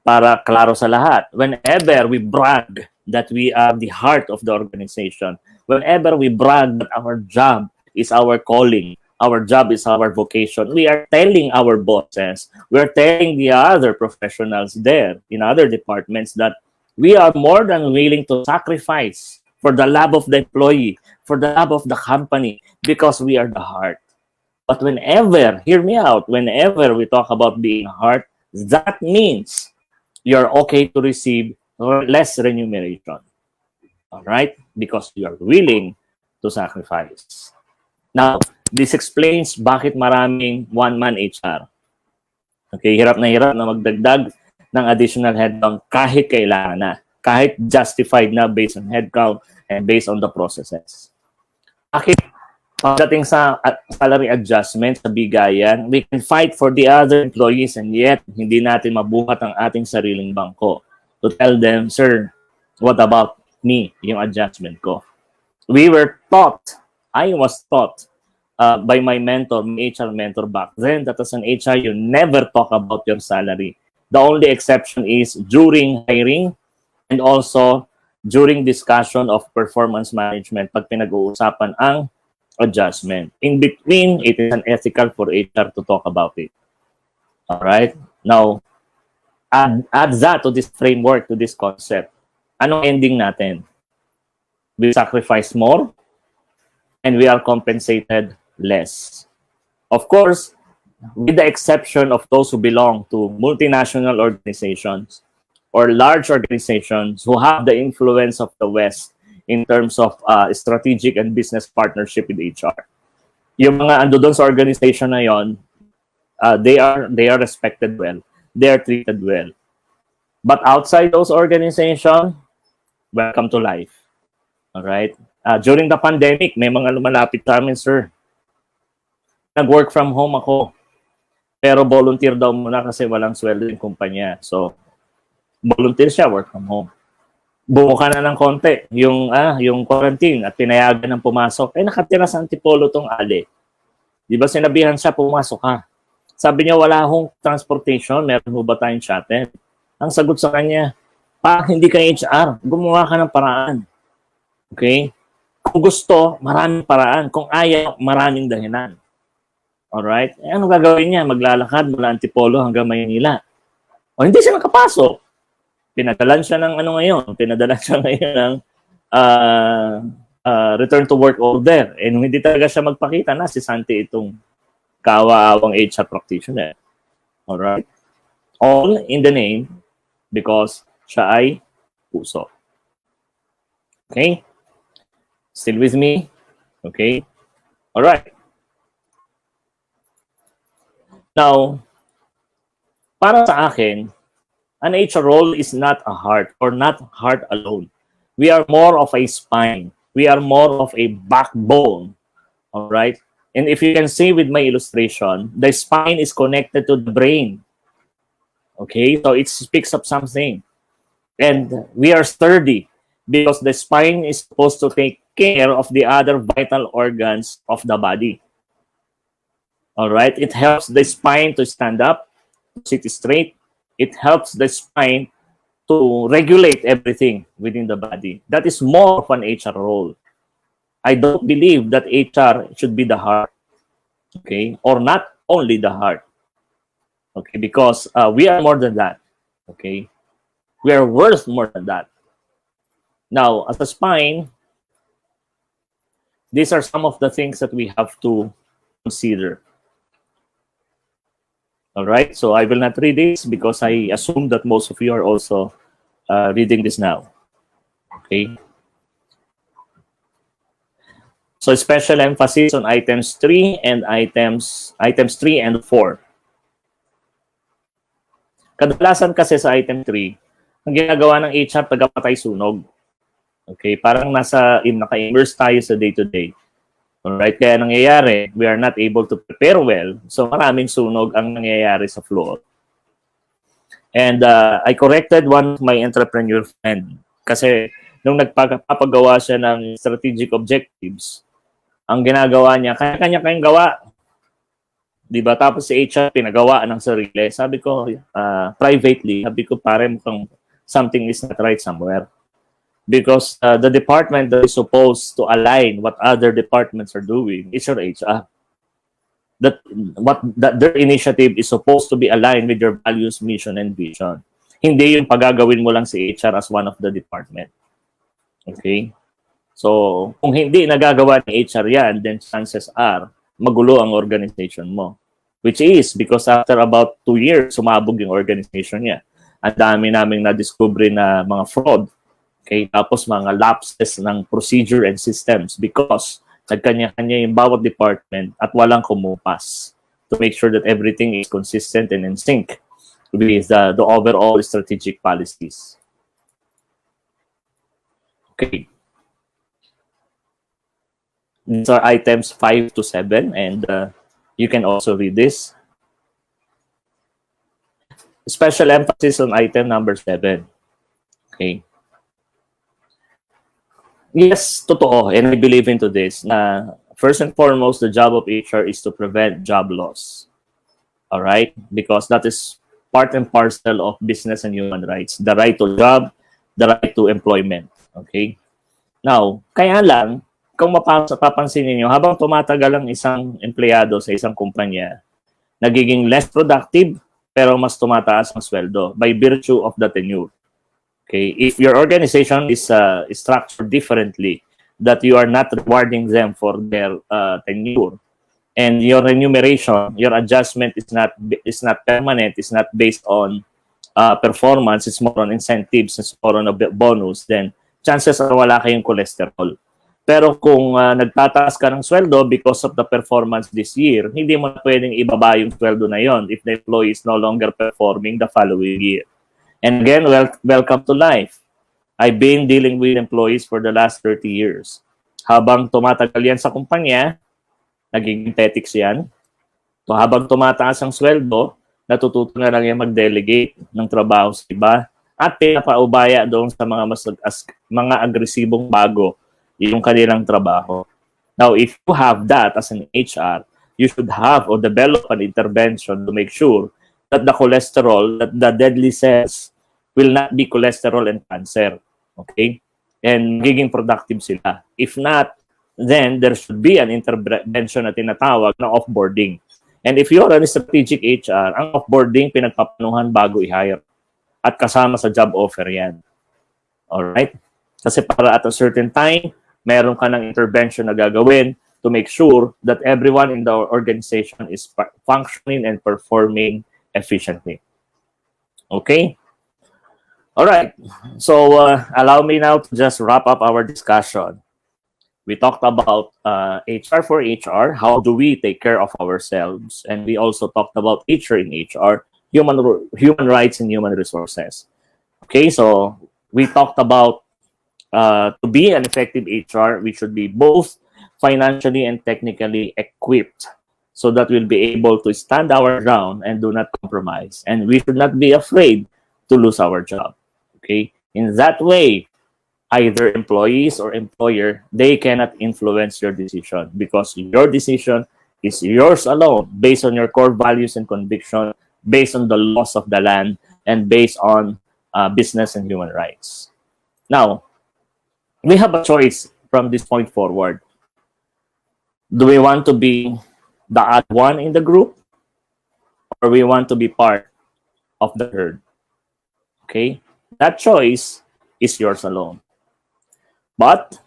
para klaro sa lahat. Whenever we brag that we are the heart of the organization, whenever we brag that our job is our calling, our job is our vocation, we are telling our bosses, we're telling the other professionals there in other departments that we are more than willing to sacrifice for the love of the employee, for the love of the company, because we are the heart. But whenever, hear me out, whenever we talk about being a heart, that means you're okay to receive less remuneration. All right? Because you are willing to sacrifice. Now, this explains bakit maraming one-man HR. Okay, hirap na magdagdag ng additional headcount kahit kailangan na, kahit justified na based on headcount and based on the processes. Bakit pagdating sa salary adjustment sa bigayan, we can fight for the other employees and yet hindi natin mabuhat ang ating sariling bangko to tell them, sir, what about me, yung adjustment ko? We were taught, I was taught by my mentor, my HR mentor back then, that as an HR, you never talk about your salary. The only exception is during hiring and also during discussion of performance management pag pinag-uusapan ang adjustment. In between, it is unethical for HR to talk about it. All right? Now, add that to this framework, to this concept. Anong ending natin? We sacrifice more and we are compensated less. Of course, with the exception of those who belong to multinational organizations or large organizations who have the influence of the West in terms of strategic and business partnership with HR. Yung mga ando doon sa organization na yon, they are respected well. They are treated well. But outside those organizations, welcome to life. All right? During the pandemic, may mga lumalapit sa amin, sir. Nag-work from home ako. Pero volunteer daw muna kasi walang sweldo yung kumpanya. So, volunteer siya, work from home. Bumuka na ng konti yung quarantine at pinayagan ng pumasok. Nakatira sa Antipolo tong Ali. Di ba sinabihan siya, pumasok ka. Sabi niya, wala akong transportation. Meron mo ba tayong shuttle? Ang sagot sa kanya, hindi ka HR. Gumawa ka ng paraan. Okay? Kung gusto, maraming paraan. Kung ayaw, maraming dahilan. Alright? Ano gagawin niya? Maglalakad mula Antipolo hanggang Maynila. O hindi siya nakapasok. Pinadalan siya ng Pinadalan siya ngayon ng return to work order. And hindi talaga siya magpakita na si Santi itong kawaawang HR practitioner. Alright? All in the name because siya ay puso. Okay? Still with me? Okay? Alright. Now, para sa akin, an HR role is not a heart or not heart alone. We are more of a spine. We are more of a backbone. All right? And if you can see with my illustration, the spine is connected to the brain. Okay? So it speaks of something. And we are sturdy because the spine is supposed to take care of the other vital organs of the body. All right? It helps the spine to stand up, sit straight. It helps the spine to regulate everything within the body. That is more of an HR role. I don't believe that HR should be the heart. Okay? Or not only the heart. Okay? Because we are more than that. Okay? We are worth more than that. Now, as a spine, these are some of the things that we have to consider. All right, so I will not read this because I assume that most of you are also reading this now. Okay. So special emphasis on items 3 and items 3 and 4. Kadalasan kasi sa item 3, ang ginagawa ng HR tagapatay sunog. Okay, parang naka-immerse tayo sa day-to-day. Alright, kaya nangyayari, we are not able to prepare well. So maraming sunog ang nangyayari sa floor. And I corrected one of my entrepreneur friend. Kasi nung nagpapagawa siya ng strategic objectives, ang ginagawa niya, kanya-kanya kayong gawa. Diba? Tapos si HR pinagawa ng sarili. Sabi ko, privately, sabi ko, pare mukhang something is not right somewhere. Because the department that is supposed to align what other departments are doing is your HR. That their initiative is supposed to be aligned with your values, mission, and vision. Hindi yung pagagawin mo lang si HR as one of the department. Okay? So, kung hindi nagagawa ng HR yan, then chances are magulo ang organization mo. Which is because after about 2 years, sumabog yung organization niya. Ang dami naming na-discover na mga fraud. Okay, tapos mga lapses ng procedure and systems because nagkanya-kanya yung bawat department at walang kumupas to make sure that everything is consistent and in sync with the overall strategic policies. Okay. These are items 5 to 7 and you can also read this. Special emphasis on item number 7. Okay. Yes, totoo, and I believe into this, na first and foremost, the job of HR is to prevent job loss. All right? Because that is part and parcel of business and human rights. The right to job, the right to employment. Okay? Now, kaya lang, kung mapapansin niyo, habang tumatagal ang isang empleyado sa isang kumpanya, nagiging less productive, pero mas tumataas ang sweldo by virtue of the tenure. Okay, if your organization is structured differently, that you are not rewarding them for their tenure, and your remuneration, your adjustment is not permanent, it's not based on performance, it's more on incentives, it's more on a bonus, then chances are wala kayong cholesterol. Pero kung nagtataas ka ng sweldo because of the performance this year, hindi mo na pwedeng ibaba yung sweldo na yon if the employee is no longer performing the following year. And again, welcome to life. I've been dealing with employees for the last 30 years. Habang tumatagal yan sa kumpanya, naging petics yan. So habang tumataas ang sweldo, natututo na lang yan mag-delegate ng trabaho sa iba at pinapaubaya doon sa mga agresibong bago yung kanilang trabaho. Now, if you have that as an HR, you should have or develop an intervention to make sure that the cholesterol, that the deadly cells will not be cholesterol and cancer. Okay? And magiging productive sila. If not, then there should be an intervention na tinatawag na offboarding. And if you're a strategic HR, ang offboarding pinagpapanuhan bago i-hire. At kasama sa job offer yan. Alright? Kasi para at a certain time, meron ka ng intervention na gagawin to make sure that everyone in the organization is functioning and performing efficiently. Okay? All right. So allow me now to just wrap up our discussion. We talked about HR for HR. How do we take care of ourselves? And we also talked about HR in HR, human rights and human resources. Okay, so we talked about to be an effective HR, we should be both financially and technically equipped so that we'll be able to stand our ground and do not compromise. And we should not be afraid to lose our job. Okay? In that way, either employees or employer, they cannot influence your decision because your decision is yours alone based on your core values and conviction, based on the laws of the land, and based on business and human rights. Now, we have a choice from this point forward. Do we want to be the odd one in the group, or we want to be part of the herd? Okay? That choice is yours alone. But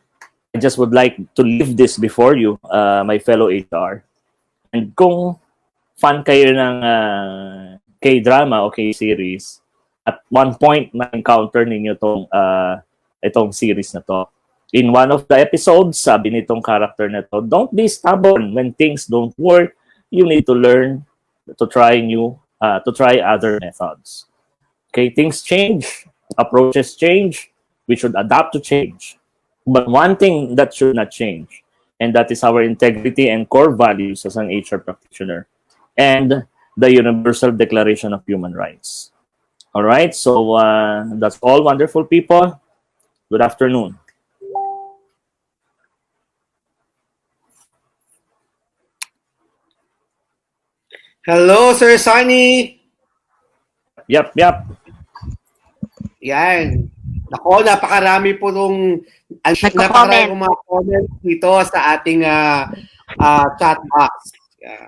I just would like to leave this before you, my fellow HR. And kung fan kayo ng K-drama o K-series, at one point na-encounter ninyo itong series na to. In one of the episodes, sabi nitong character na to, don't be stubborn when things don't work. You need to learn to try other methods. Okay, things change, approaches change, we should adapt to change. But one thing that should not change, and that is our integrity and core values as an HR practitioner, and the Universal Declaration of Human Rights. All right, so that's all, wonderful people. Good afternoon. Hello, Sir Sunny. Yep. Yan. Nako, napakarami po nung napakarami mga comments dito sa ating chat box. Yeah.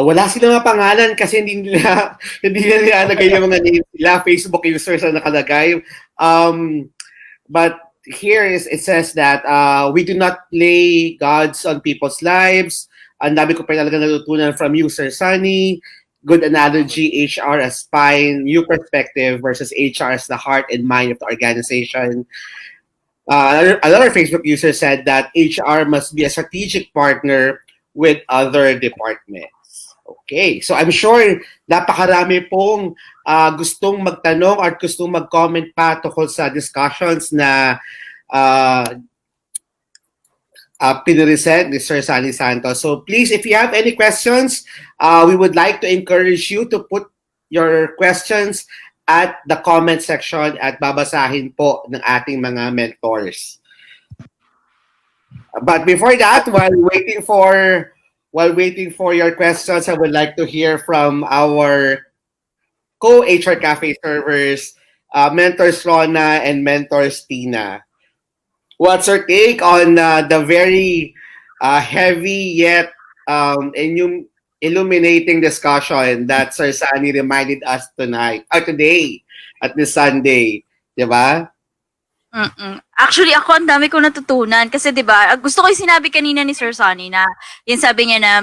Wala silang mga pangalan kasi hindi nila nilalagay yung mga names nila, Facebook users na nakalagay. But here it says that we do not lay gods on people's lives. Ang dami ko pa talaga natutunan from you, Sir Sunny. Good analogy, HR as spine, new perspective versus HR as the heart and mind of the organization. Another Facebook user said that HR must be a strategic partner with other departments. Okay, so I'm sure napakarami pong gustong magtanong at gustong mag-comment pa tungkol sa discussions na piniresent ni Sir Sunny Santos. So please, if you have any questions, we would like to encourage you to put your questions at the comment section at babasahin po ng ating mga mentors. But before that, while waiting for your questions, I would like to hear from our co-HR Cafe servers, Mentors Rona and Mentors Tina. What's your take on the very heavy yet illuminating discussion that Sir Sunny reminded us today at this Sunday, di ba? Actually, ako ang dami ko natutunan kasi 'di ba? Gusto ko 'yung sinabi kanina ni Sir Sunny na 'yung sabi niya na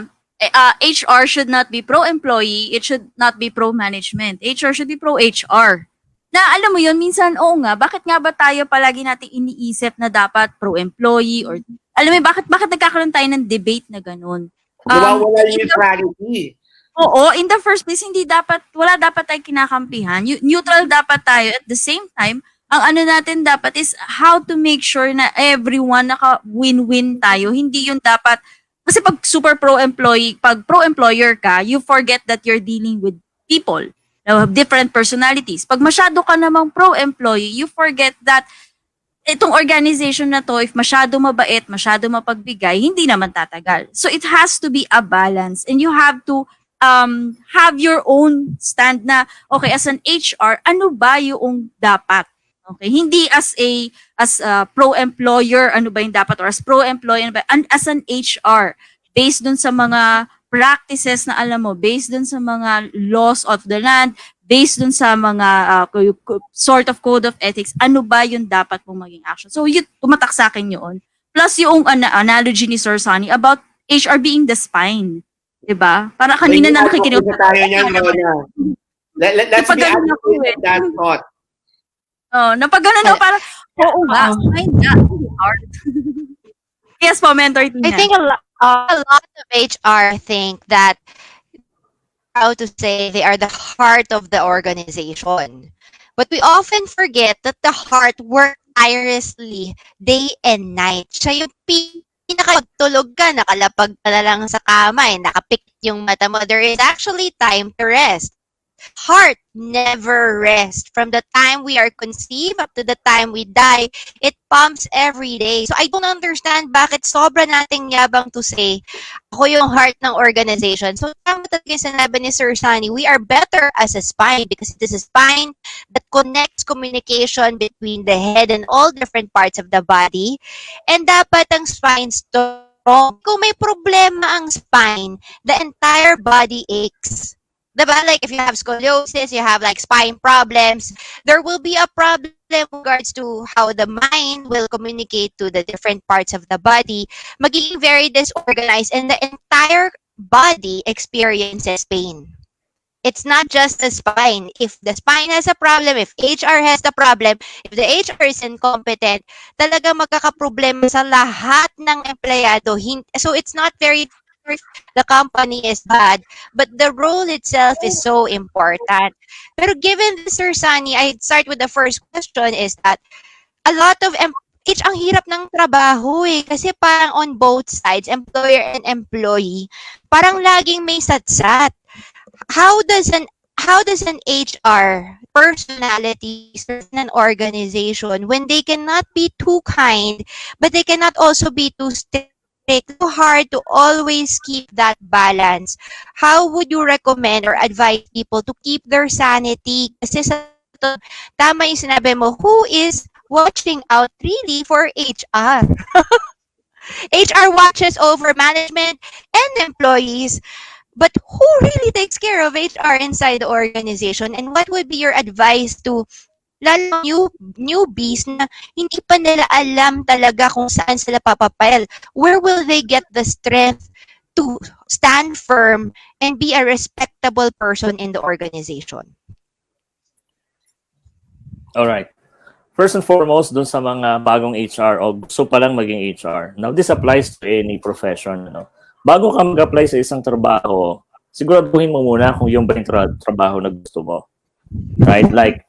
HR should not be pro-employee, it should not be pro-management. HR should be pro-HR. Na alam mo 'yun, minsan oo nga, bakit nga ba tayo palagi nating iniisip na dapat pro-employee or alam mo bakit nagkakaroon tayo ng debate na ganun? Wala yung neutrality. Oo, in the first place wala dapat tayong kinakampihan. Neutral dapat tayo. At the same time, ang ano natin dapat is how to make sure na everyone naka-win-win tayo. Hindi yun dapat, kasi pag super pro-employee, pag pro-employer ka, you forget that you're dealing with people na have different personalities. Pag masyado ka namang pro-employee, you forget that itong organization na to, if masyado mabait, masyado mapagbigay, hindi naman tatagal. So it has to be a balance and you have to have your own stand na, okay, as an HR, ano ba yung dapat? Okay, hindi as a pro-employer, ano ba yung dapat, or as pro-employee, ano ba, as an HR, based dun sa mga practices na alam mo, based dun sa mga laws of the land, based dun sa mga sort of code of ethics, ano ba yung dapat mong maging action. So, yun, tumatak sa akin yun. Plus yung analogy ni Sir Sunny about HR being the spine. Diba? Para kanina na nakikinig. Let's be accurate with that thought. Oh, napagano na parang, oo nga, spine nga, heart. Yes po, Mentor Tina. I think a lot of HR think that, how to say, they are the heart of the organization. But we often forget that the heart works tirelessly day and night. Siya yung pinakatulog ka, nakalapag ka na lang sa kama, nakapikit yung mata mo. There is actually time to rest. Heart never rests. From the time we are conceived up to the time we die, it pumps every day. So I don't understand bakit sobra nating yabang to say, ako yung heart ng organization. So tama talaga yung sinabi ni Sir Sunny, we are better as a spine because it is a spine that connects communication between the head and all different parts of the body. And dapat ang spine strong. Kung may problema ang spine, the entire body aches. Diba? Like if you have scoliosis, you have like spine problems, there will be a problem in regards to how the mind will communicate to the different parts of the body, magiging very disorganized, and the entire body experiences pain. It's not just the spine. If the spine has a problem, if HR has the problem, if the HR is incompetent, talaga magkakaproblema sa lahat ng empleyado. So it's not very clear if the company is bad, but the role itself is so important. Pero given this, Sir Sunny, I'd start with the first question is that a lot of ang hirap ng trabaho eh. Kasi parang on both sides, employer and employee, parang laging may satsat. How does an HR personality serve an organization when they cannot be too kind, but they cannot also be too strict, too hard to always keep that balance? How would you recommend or advise people to keep their sanity? Kasi sa tama yung sinabi mo, who is watching out really for HR? HR watches over management and employees. But who really takes care of HR inside the organization? And what would be your advice to lalo newbies na hindi pa nila alam talaga kung saan sila papapile? Where will they get the strength to stand firm and be a respectable person in the organization? Alright. First and foremost, dun sa mga bagong HR o gusto pa lang maging HR. Now, this applies to any profession. No? Bago ka mag-apply sa isang trabaho, siguraduhin mo muna kung yung ba yung trabaho na gusto mo. Right? Like,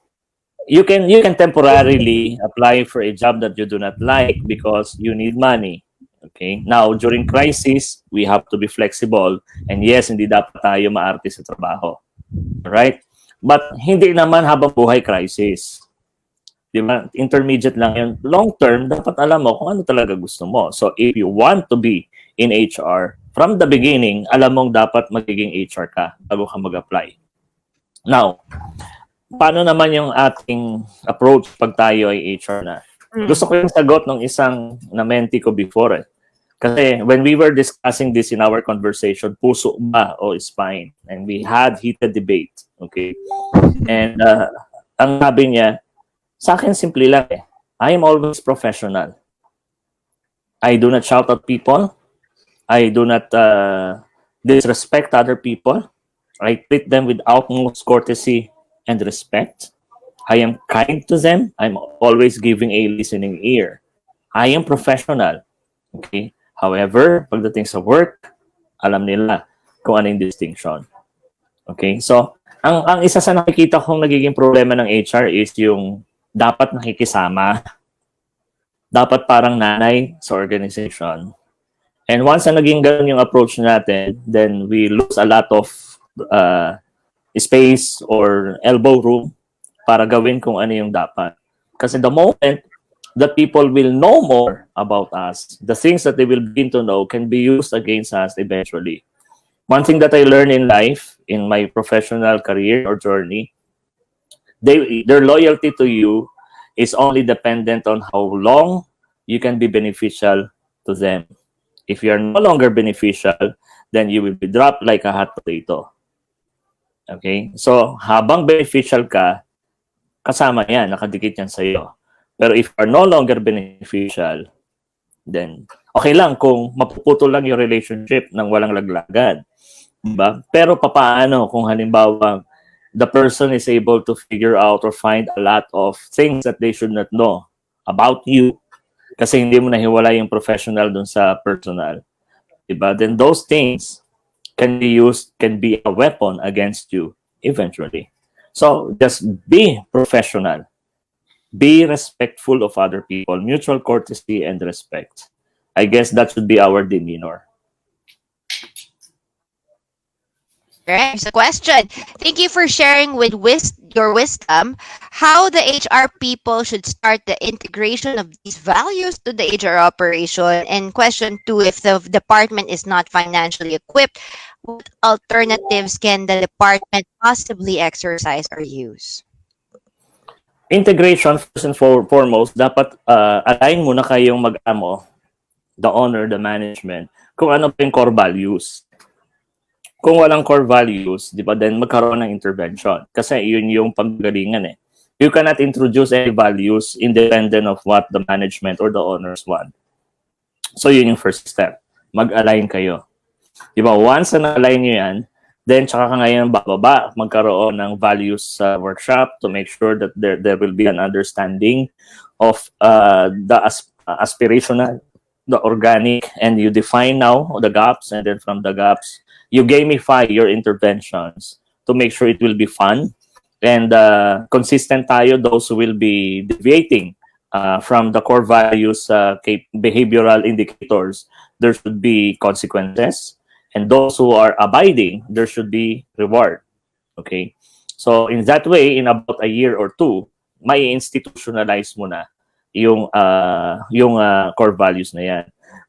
you can temporarily apply for a job that you do not like because you need money. Okay? Now, during crisis, we have to be flexible. And yes, hindi dapat tayo maarte sa trabaho. Right? But hindi naman habang buhay crisis. Diba? Intermediate lang yun. Long term, dapat alam mo kung ano talaga gusto mo. So, if you want to be in HR, from the beginning, alam mong dapat magiging HR ka bago ka mag-apply. Now, paano naman yung ating approach pag tayo ay HR na? Gusto ko yung sagot ng isang na-mentee ko before. Kasi when we were discussing this in our conversation, puso ba o spine? And we had heated debate. Okay? And ang sabi niya, sa akin simple lang eh. I am always professional. I do not shout at people. I do not disrespect other people. I treat them with utmost courtesy and respect. I am kind to them. I'm always giving a listening ear. I am professional. Okay? However, pagdating sa work, alam nila kung ano yung distinction. Okay? So, ang isa sa nakikita kong nagiging problema ng HR is yung dapat nakikisama. Dapat parang nanay sa organization. And once na naging ganun yung approach natin, then we lose a lot of space or elbow room para gawin kung ano yung dapat. Kasi the moment that people will know more about us, the things that they will begin to know can be used against us eventually. One thing that I learned in life, in my professional career or journey, their loyalty to you is only dependent on how long you can be beneficial to them. If you are no longer beneficial, then you will be dropped like a hot potato. Okay? So, habang beneficial ka, kasama yan, nakadikit yan sa'yo. Pero if you are no longer beneficial, then okay lang kung mapuputol lang yung relationship ng walang laglagan. Diba? Pero papaano kung halimbawa the person is able to figure out or find a lot of things that they should not know about you kasi hindi mo nahiwala yung professional dun sa personal. Diba? Then those things can be used, can be a weapon against you eventually. So just be professional. Be respectful of other people. Mutual courtesy and respect. I guess that should be our demeanor. Right. So question. Thank you for sharing with your wisdom how the HR people should start the integration of these values to the HR operation. And question 2, if the department is not financially equipped, what alternatives can the department possibly exercise or use? Integration, first and foremost, dapat align muna kayong mag-amo, the owner, the management, kung ano pa yung core values. Kung walang core values, di ba, then magkaroon ng intervention. Kasi yun yung panggalingan eh. You cannot introduce any values independent of what the management or the owners want. So yun yung first step. Mag-align kayo. Di ba? Once na na-align nyo yan, then tsaka ka ngayon bababa, magkaroon ng values workshop to make sure that there will be an understanding of the aspirational, the organic, and you define now the gaps, and then from the gaps, you gamify your interventions to make sure it will be fun and consistent tayo, those who will be deviating from the core values, behavioral indicators, there should be consequences. And those who are abiding, there should be reward. Okay? So in that way, in about a year or two, may institutionalize mo na yung core values na yan.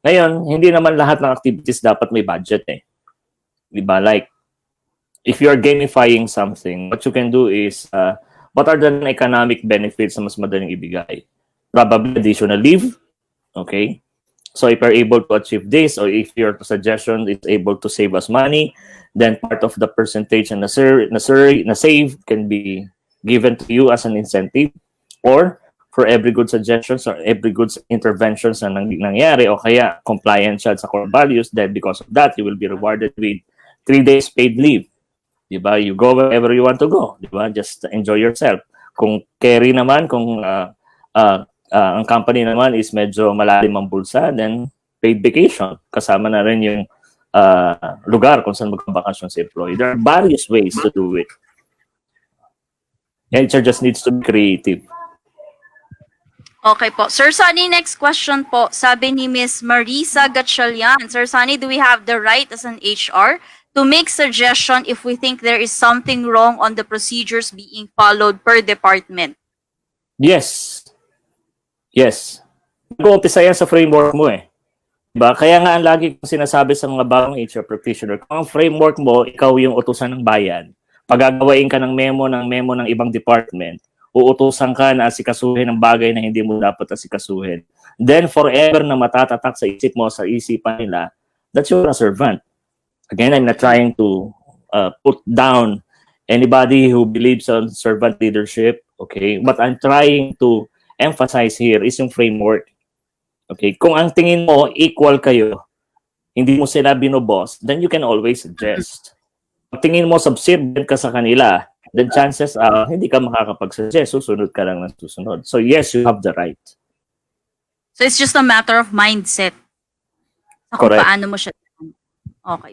Ngayon, hindi naman lahat ng activities dapat may budget eh. Diba? Like, if you're gamifying something, what you can do is, what are the economic benefits na mas madaling ibigay? Probably additional leave. Okay? So if you're able to achieve this, or if your suggestion is able to save us money, then part of the percentage na save can be given to you as an incentive. Or for every good suggestions or every good interventions na nangyari, o kaya compliant siya sa core values, then because of that, you will be rewarded with 3 days paid leave. Diba? You go wherever you want to go. Diba? Just enjoy yourself. Kung carry naman, kung ang company naman is medyo malalim ang bulsa, then paid vacation. Kasama na rin yung lugar kung saan magkabakasyon si employee. There are various ways to do it. HR just needs to be creative. Okay po. Sir Sunny, next question po. Sabi ni Miss Marisa Gatchalian. Sir Sunny, do we have the right as an HR to make suggestion if we think there is something wrong on the procedures being followed per department? Yes. Yes. Mag-uumpisa yan sa framework mo eh. Diba? Kaya nga ang lagi kong sinasabi sa mga bagong HR practitioner, kung ang framework mo, ikaw yung utusan ng bayan, pagagawain ka ng memo ng ibang department, uutusan ka na asikasuhin ng bagay na hindi mo dapat asikasuhin. Then forever na matatatak sa isip mo, sa isipan nila, that's your servant. Again, I'm not trying to put down anybody who believes on servant leadership, okay? But I'm trying to emphasize here is yung framework. Okay? Kung ang tingin mo, equal kayo, hindi mo sila binoboss, then you can always suggest. Kung tingin mo, subservient ka sa kanila, then chances are, hindi ka makakapag-suggest, susunod ka lang ng susunod. So yes, you have the right. So it's just a matter of mindset. Kung Correct. paano mo siya. Okay.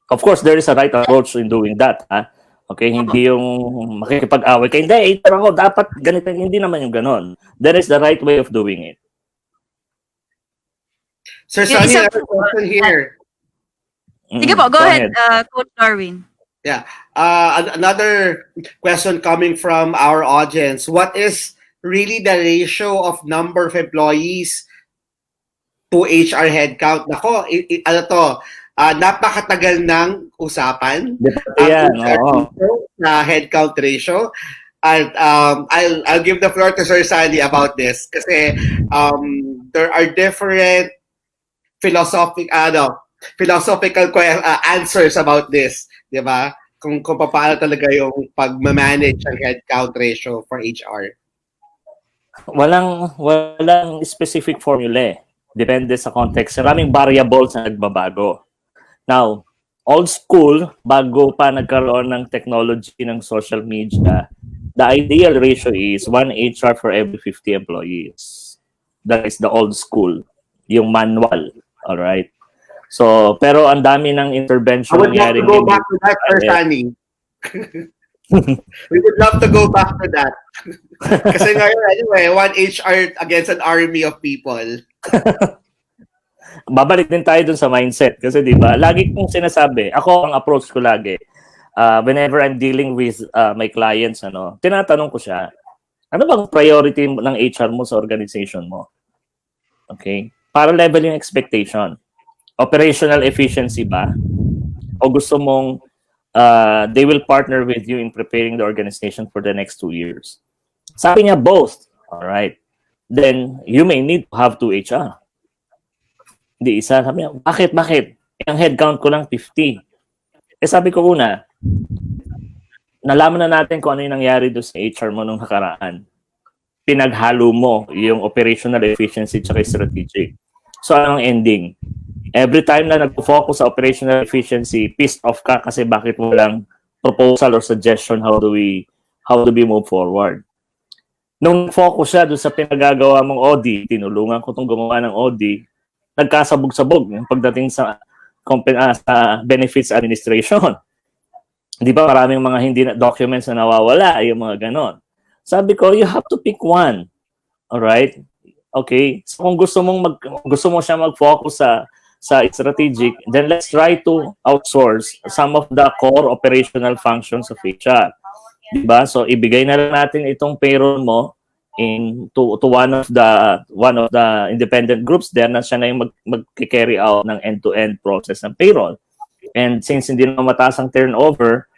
Of course, there is a right approach in doing that. Ha? Okay, hindi yung makikipag-away ka. Hindi, ito ako, dapat ganito. Hindi naman yung ganon. There is the right way of doing it. Sir Yung Sunny, isa I have a question here. Sige po, go ahead, Coach Darwin. Another question coming from our audience. What is really the ratio of number of employees to HR headcount? Nako, ano to? Napakatagal ng usapan. Yan, oo. Na headcount ratio. And I'll give the floor to Sir Sandy about this kasi there are different philosophical answers about this, 'di ba? Kung paano talaga yung pag-manage ang headcount ratio for HR. Walang specific formula eh. Depende sa context. Maraming variables na nagbabago. Now, old school, bago pa nagkaroon ng technology ng social media, the ideal ratio is 1 HR for every 50 employees. That is the old school, yung manual. All right. So, pero ang dami ng intervention I would love nangyari. to go back to that, Sir Sunny. We would love to go back to that. Kasi ngayon, anyway, 1 HR against an army of people. Babalik din tayo dun sa mindset. Kasi di ba, lagi kong sinasabi, ako ang approach ko lagi, whenever I'm dealing with my clients, tinatanong ko siya, ano bang priority ng HR mo sa organization mo? Okay? Para level yung expectation. Operational efficiency ba? O gusto mong they will partner with you in preparing the organization for the next 2 years? Sabi niya, both. Alright. Then, you may need to have 2 HR. Hindi isa. Sabi niya, bakit? Ang headcount ko lang 50. Sabi ko una, nalaman na natin kung ano yung nangyari doon sa HR mo nung nakaraan. Pinaghalo mo yung operational efficiency at strategic. So, anong ending? Every time na nag-focus sa operational efficiency, pissed off ka kasi bakit walang proposal or suggestion how do we move forward. Nung focus siya doon sa pinagagawa mong OD, tinulungan ko itong gumawa ng OD, nagkasabog-sabog yung pagdating sa benefits administration. Di ba maraming mga hindi documents na nawawala, yung mga ganon. Sabi ko, you have to pick one. Alright? Okay? So kung gusto mo siya mag-focus sa strategic, then let's try to outsource some of the core operational functions of HR. Diba? So ibigay na lang natin itong payroll mo to one of the independent groups there na siya na yung mag-carry out ng end-to-end process ng payroll. And since hindi na mataas ang turnover,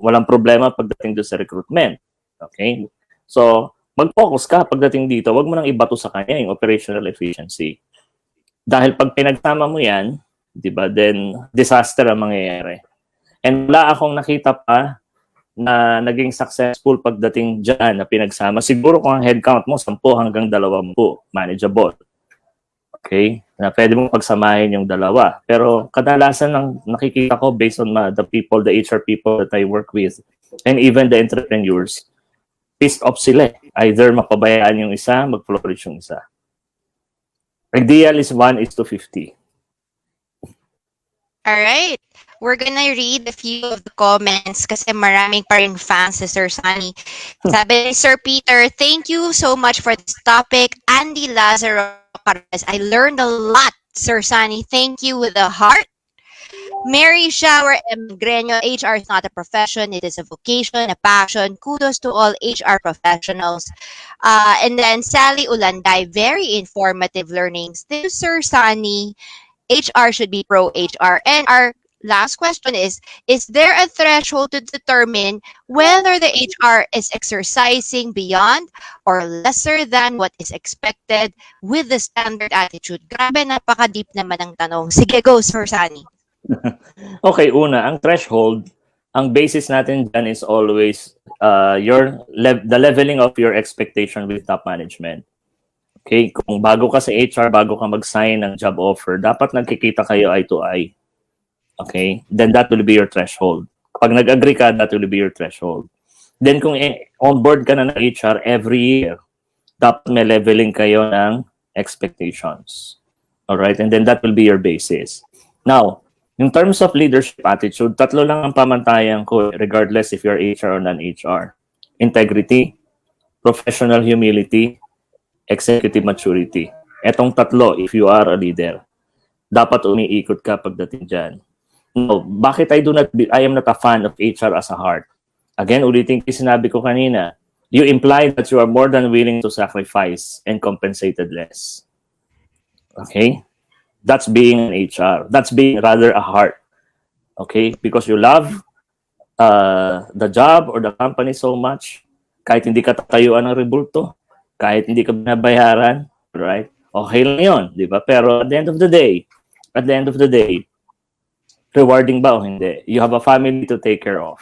walang problema pagdating doon sa recruitment. Okay? So, mag-focus ka pagdating dito. Huwag mo nang ibato sa kanya yung operational efficiency. Dahil pag pinagsama mo yan, di ba, then disaster ang mangyayari. And wala akong nakita pa na naging successful pagdating dyan na pinagsama. Siguro kung ang headcount mo, 10 hanggang 20, manageable. Okay? Na pwede mong pagsamahin yung dalawa. Pero kadalasan ng nakikita ko based on the HR people that I work with, and even the entrepreneurs, pissed off sila. Either mapabayaan yung isa, mag-flourish yung isa. Ideal is 1:50. Alright. We're gonna read a few of the comments kasi maraming pa rin fans si Sir Sunny. Sabi ni Sir Peter, thank you so much for this topic. Andy Lazaro, I learned a lot, Sir Sunny. Thank you with a heart. Mary Shower M. Greño, HR is not a profession, it is a vocation, a passion. Kudos to all HR professionals. And then Sally Ulanday, very informative learnings. This Sir Sunny, HR should be pro-HR. And our last question is there a threshold to determine whether the HR is exercising beyond or lesser than what is expected with the standard attitude? Grabe, napaka-deep naman ang tanong. Sige, go, Sir Sunny. Okay, una, ang threshold, ang basis natin dyan is always the leveling of your expectation with top management. Okay, kung bago ka sa HR, bago ka mag-sign ng job offer, dapat nagkikita kayo eye to eye. Okay, then that will be your threshold. Pag nag-agree ka, that will be your threshold. Then kung on board ka na ng HR every year, dapat may leveling kayo ng expectations. Alright, and then that will be your basis. Now, in terms of leadership attitude, 3 lang ang pamantayan ko regardless if you're HR or non-HR. Integrity, professional humility, executive maturity. Etong 3, if you are a leader, dapat umiikot ka pagdating dyan. No, bakit I am not a fan of HR as a heart? Again, ulitin ko sinabi ko kanina, you imply that you are more than willing to sacrifice and compensated less. Okay? That's being an HR. That's being rather a heart. Okay? Because you love the job or the company so much, kahit hindi ka tatayuan ng rebulto, kahit hindi ka binabayaran, right? Okay lang yun, di ba? Pero at the end of the day, rewarding ba o hindi? You have a family to take care of.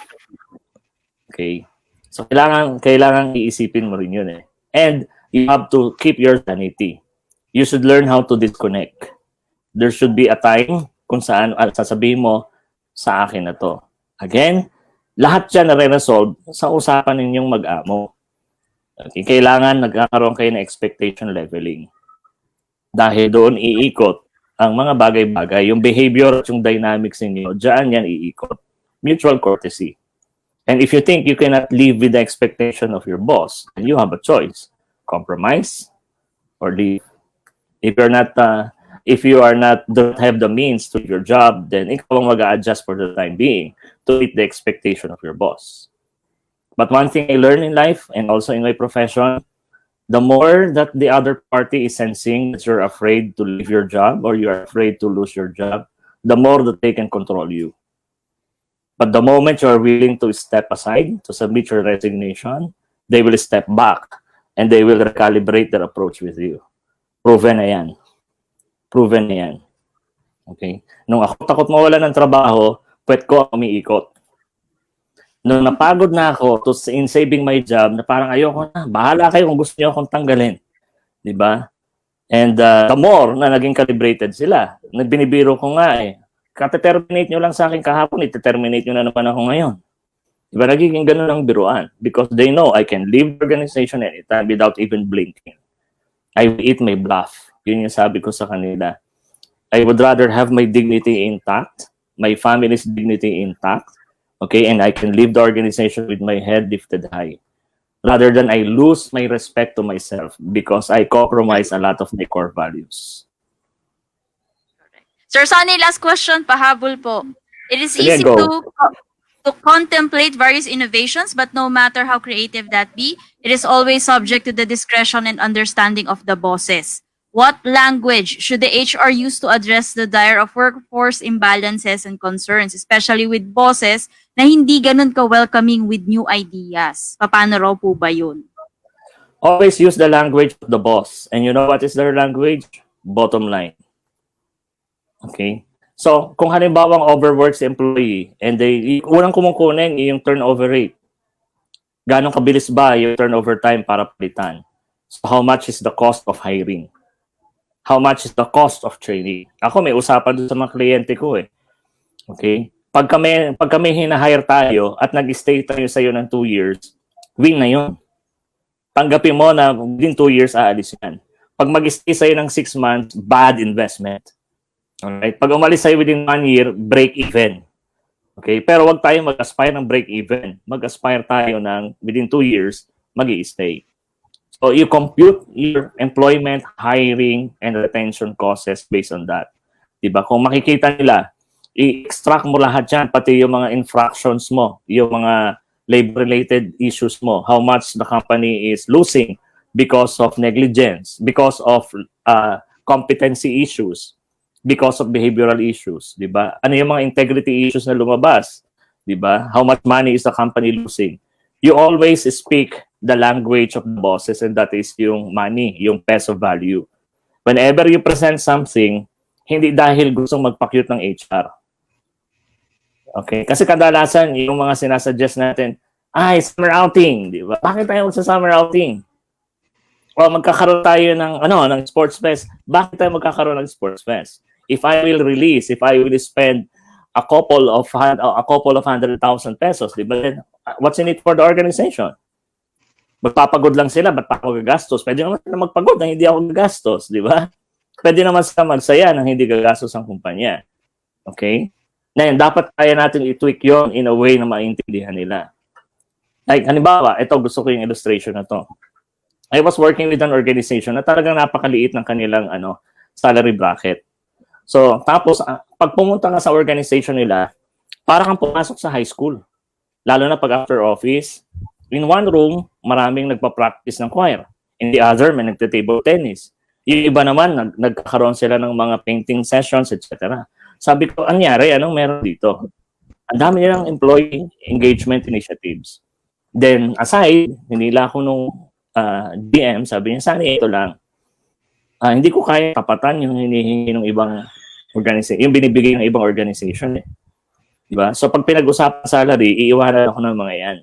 Okay? So, kailangan iisipin mo rin yun eh. And you have to keep your sanity. You should learn how to disconnect. There should be a time kung saan sasabihin mo, sa akin na to. Again, lahat yan na-resolve sa usapan ninyong mag-amo. Okay, kailangan nagkakaroon kayo ng expectation leveling. Dahil doon iikot ang mga bagay-bagay, yung behavior at yung dynamics ninyo, dyan yan iikot. Mutual courtesy. And if you think you cannot live with the expectation of your boss, then you have a choice. Compromise or leave. If you don't have the means to your job, then ikaw ang mag-a-adjust for the time being to meet the expectation of your boss. But one thing I learned in life and also in my profession, the more that the other party is sensing that you're afraid to leave your job or you're afraid to lose your job, the more that they can control you. But the moment you are willing to step aside, to submit your resignation, they will step back and they will recalibrate their approach with you. Proven na yan. Okay? Nung ako takot mawala ng trabaho, puwet ko umiikot. Nung napagod na ako in saving my job, na parang ayoko na, bahala kayo kung gusto niyo akong tanggalin. Di ba? And the more na naging calibrated sila, nagbinibiro ko nga kate-terminate nyo lang sa akin kahapon, ite-terminate nyo na naman ako ngayon. Di ba? Nagiging ganun ang biruan because they know I can leave the organization anytime without even blinking. I will eat my bluff. Yun yung sabi ko sa kanila. I would rather have my dignity intact, my family's dignity intact, okay, and I can leave the organization with my head lifted high, rather than I lose my respect to myself because I compromise a lot of my core values. Sir Sunny, last question, pahabol po. It is Sige, easy go. to contemplate various innovations, but no matter how creative that be, it is always subject to the discretion and understanding of the bosses. What language should the HR use to address the dire of workforce imbalances and concerns, especially with bosses na hindi ganun ka-welcoming with new ideas? Paano raw po ba yun? Always use the language of the boss. And you know what is their language? Bottom line. Okay? So, kung halimbawa ang overworked si employee and unang kumukunin yung turnover rate. Ganong kabilis ba yung turnover time para palitan? So, how much is the cost of hiring? How much is the cost of training? Ako may usapan doon sa mga kliyente ko Okay? Pag kami hina-hire tayo at nag-stay tayo sa iyo ng 2 years, win na yun. Tanggapin mo na within 2 years aalis yan. Pag mag-stay sa iyo ng 6 months, bad investment. Alright? Pag umalis sa'yo within 1 year, break even. Okay? Pero wag tayo mag-aspire ng break even. Mag-aspire tayo ng within 2 years, mag-i-stay. So you compute your employment, hiring, and retention costs based on that. Diba? Kung makikita nila, i-extract mo lahat yan, pati yung mga infractions mo, yung mga labor-related issues mo, how much the company is losing because of negligence, because of competency issues, because of behavioral issues, di ba? Ano yung mga integrity issues na lumabas? Di ba? How much money is the company losing? You always speak the language of the bosses, and that is yung money, yung peso value. Whenever you present something, hindi dahil gustong magpa-cute ng HR. Okay? Kasi kadalasan, yung mga sinasuggest natin, summer outing, di ba? Bakit tayo sa summer outing? O magkakaroon tayo ng sports fest. Bakit tayo magkakaroon ng sports fest? If I will spend a couple of 100,000 pesos, di ba? Then, what's in it for the organization? Magpapagod lang sila, ba't pa ako gagastos? Pwede naman sila magpagod na hindi ako gagastos, di ba? Pwede naman sila magsaya nang hindi gagastos ang kumpanya. Okay? Ngayon, dapat kaya natin i-tweak yon in a way na maintindihan nila. Like, halimbawa, ito gusto ko yung illustration na to. I was working with an organization na talagang napakaliit ng kanilang salary bracket. So, tapos, pag pumunta ka sa organization nila, parang kang pumasok sa high school. Lalo na pag after office, in one room, maraming nagpa-practice ng choir. In the other, may nagte-table tennis. Yung iba naman, nagkakaroon sila ng mga painting sessions, etc. Sabi ko, anyari, anong meron dito? Ang dami nilang employee engagement initiatives. Then, aside, hinila ko nung DM, sabi niya, sana ito lang. Hindi ko kaya kapatan yung hinihingi ng ibang organization, yung binibigay ng ibang organization. Diba? So, pag pinag-usapan salary, iiwanan ako ng mga yan.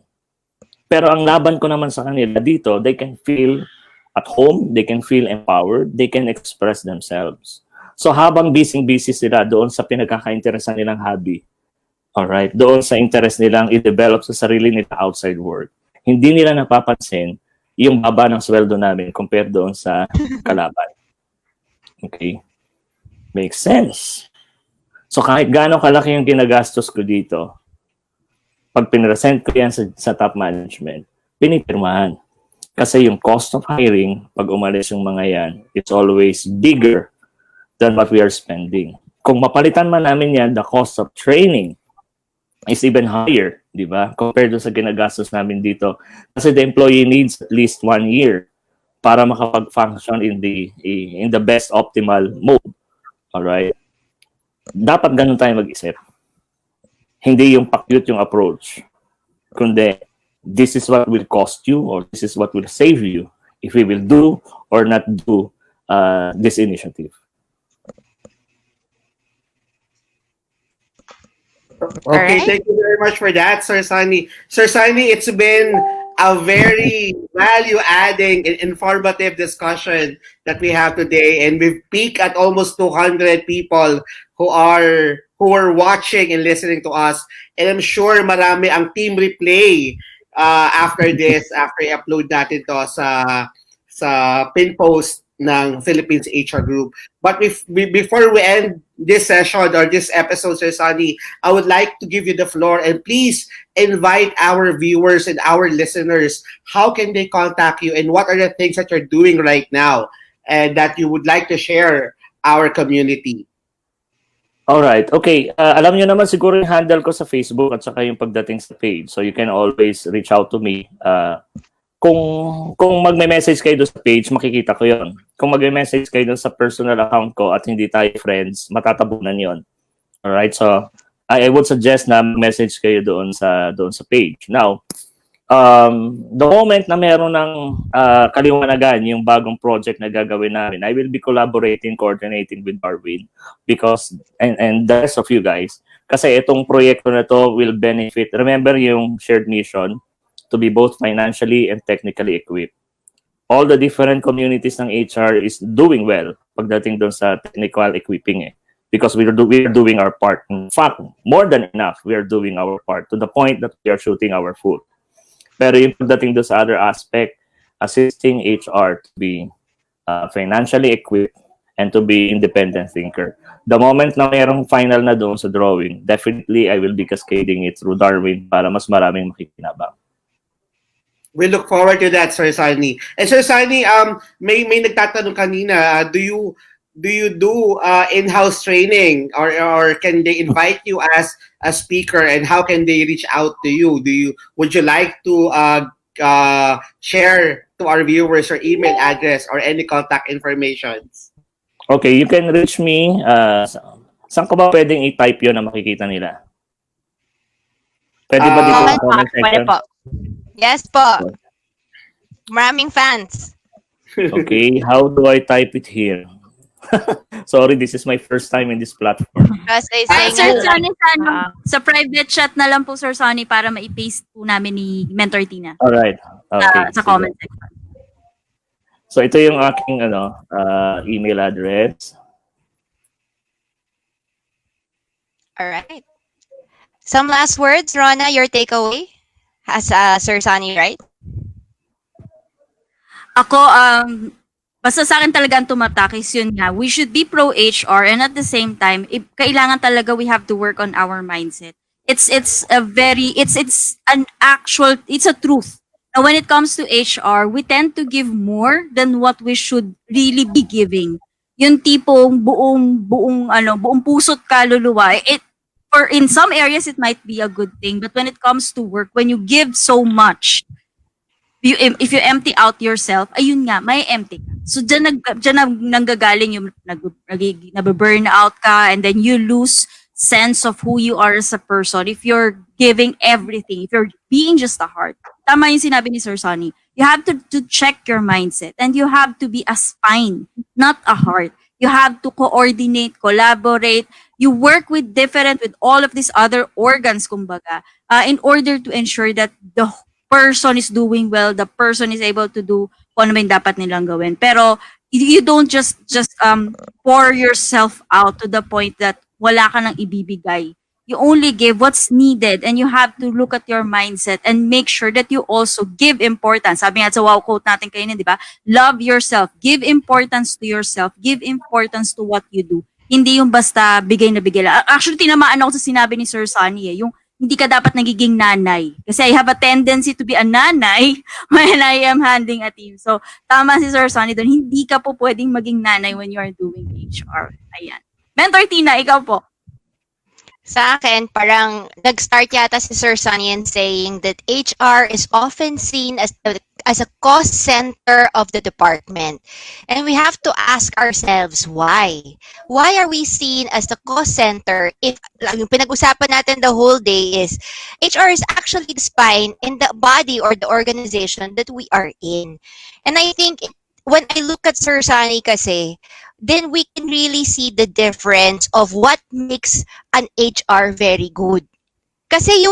Pero ang laban ko naman sa kanila dito, they can feel at home, they can feel empowered, they can express themselves. So habang busy sila doon sa pinagkakainteresan nilang hobby, alright, doon sa interest nilang i-develop sa sarili nila outside work, hindi nila napapansin yung baba ng sweldo namin compared doon sa kalaban. Okay? Makes sense. So kahit gaano kalaki yung ginagastos ko dito, pag pinresent ko yan sa top management, pinipirmahan. Kasi yung cost of hiring, pag umalis yung mga yan, it's always bigger than what we are spending. Kung mapalitan man namin yan, the cost of training is even higher, di ba? Compared sa ginagastos namin dito. Kasi the employee needs at least 1 year para makapag-function in the best optimal mode. Alright? Dapat ganun tayo mag-isip. Hindi yung pa-cute yung approach. Kundi, this is what will cost you or this is what will save you if we will do or not do this initiative. Okay, Alright. thank you very much for that, Sir Sunny. Sir Sunny, it's been a very value-adding and informative discussion that we have today, and we've peaked at almost 200 people who are watching and listening to us. And I'm sure marami ang team replay after this, after i-upload natin to sa pin post ng Philippines HR Group. But before we end this session or this episode, Sir Sunny, I would like to give you the floor, and please invite our viewers and our listeners. How can they contact you, and what are the things that you're doing right now and that you would like to share our community? Alright, okay. Alam nyo naman siguro yung handle ko sa Facebook at saka yung pagdating sa page. So you can always reach out to me. Kung magme-message kayo doon sa page, makikita ko yon. Kung magme-message kayo doon sa personal account ko at hindi tayo friends, matatabunan yon. Alright, so I would suggest na message kayo doon sa page. Now, the moment na meron ng kaliwanagan yung bagong project na gagawin namin, I will be coordinating with Darwin because and the rest of you guys. Kasi itong proyekto na to will benefit. Remember yung shared mission to be both financially and technically equipped. All the different communities ng HR is doing well pagdating doon sa technical equipping because we are doing our part. In fact, more than enough, we are doing our part to the point that we are shooting our foot. Pero yung pagdating doon sa other aspect, assisting HR to be financially equipped and to be independent thinker. The moment na mayroong final na doon sa drawing, definitely I will be cascading it through Darwin para mas maraming makikinabang. We look forward to that, Sir Sunny. And Sir Sunny, may nagtatanong kanina, do you do in-house training or can they invite you as a speaker, and how can they reach out to you? Would you like to share to our viewers your email address or any contact information? Okay, you can reach me. Saan ko ba pwedeng i-type yun na makikita nila? Pwede ba dito sa comment Pwede section? po. Yes po. Maraming fans. Okay, how do I type it here? Sorry, this is my first time in this platform. Kasi Sir Sunny, sa private chat na lang po, Sir Sunny, para ma-paste po namin ni Mentor Tina. Alright. Okay. Sa comment section. So ito yung aking email address. Alright. Some last words, Rona, your takeaway? As Sir Sunny, right? Ako, basta sa akin talagang tumatak is yun nga, we should be pro-HR, and at the same time, kailangan talaga we have to work on our mindset. It's a truth. Now, when it comes to HR, we tend to give more than what we should really be giving. Yung tipong buong puso't kaluluwa. Or in some areas, it might be a good thing, but when it comes to work, when you give so much, if you empty out yourself, ayun nga, may empty ka. So, dyan nanggagaling yung nabe-burn out ka, and then you lose sense of who you are as a person. If you're giving everything, if you're being just a heart, tama yung sinabi ni Sir Sunny, you have to check your mindset, and you have to be a spine, not a heart. You have to coordinate, collaborate. You work with all of these other organs, kumbaga, in order to ensure that the person is doing well, the person is able to do kung ano yung dapat nilang gawin. Pero you don't just pour yourself out to the point that wala ka nang ibibigay. You only give what's needed, and you have to look at your mindset and make sure that you also give importance. Sabi nga sa wow quote natin kanina, di ba? Love yourself. Give importance to yourself. Give importance to what you do. Hindi yung basta bigay na bigay lang. Actually, tinamaan ako sa sinabi ni Sir Sunny yung hindi ka dapat nagiging nanay. Kasi I have a tendency to be a nanay when I am handling a team. So, tama si Sir Sunny doon. Hindi ka po pwedeng maging nanay when you are doing HR. Ayan. Mentor Tina, ikaw po. Sa akin, parang nag-start yata si Sir Sunny in saying that HR is often seen as a cost center of the department. And we have to ask ourselves why. Why are we seen as the cost center if yung pinag-usapan natin the whole day is HR is actually the spine in the body or the organization that we are in. And I think when I look at Sir Sunny kasi, then we can really see the difference of what makes an HR very good. Kasi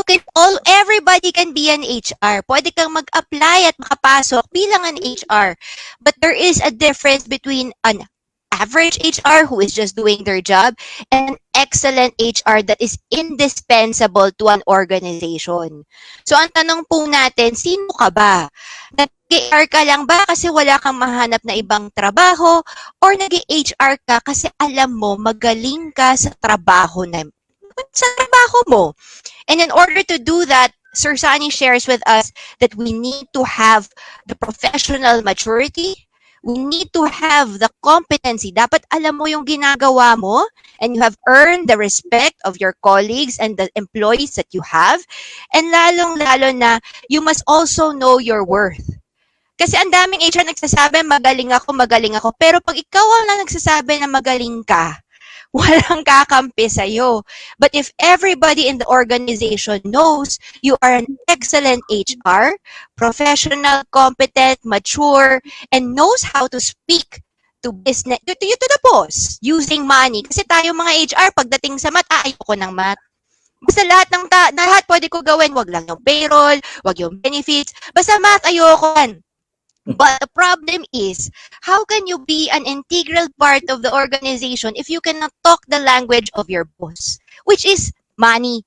everybody can be an HR. Pwede kang mag-apply at makapasok bilang an HR. But there is a difference between an average HR who is just doing their job and an excellent HR that is indispensable to an organization. So ang tanong po natin, sino ka ba? Nag-HR ka lang ba kasi wala kang mahanap na ibang trabaho, or nag-HR ka kasi alam mo magaling ka sa trabaho mo? And in order to do that, Sir Sani shares with us that we need to have the professional maturity. We need to have the competency. Dapat alam mo yung ginagawa mo, and you have earned the respect of your colleagues and the employees that you have. And lalong-lalo na, you must also know your worth. Kasi ang daming HR nagsasabi, magaling ako. Pero pag ikaw ang lang nagsasabi na magaling ka, walang kakampi sa'yo. But if everybody in the organization knows you are an excellent HR, professional, competent, mature, and knows how to speak to business, to the boss, using money. Kasi tayo mga HR, pagdating sa math, ayoko ng math. Basta lahat pwede ko gawin. Wag lang yung payroll, wag yung benefits. Basta math, ayoko yan. But the problem is, how can you be an integral part of the organization if you cannot talk the language of your boss, which is money?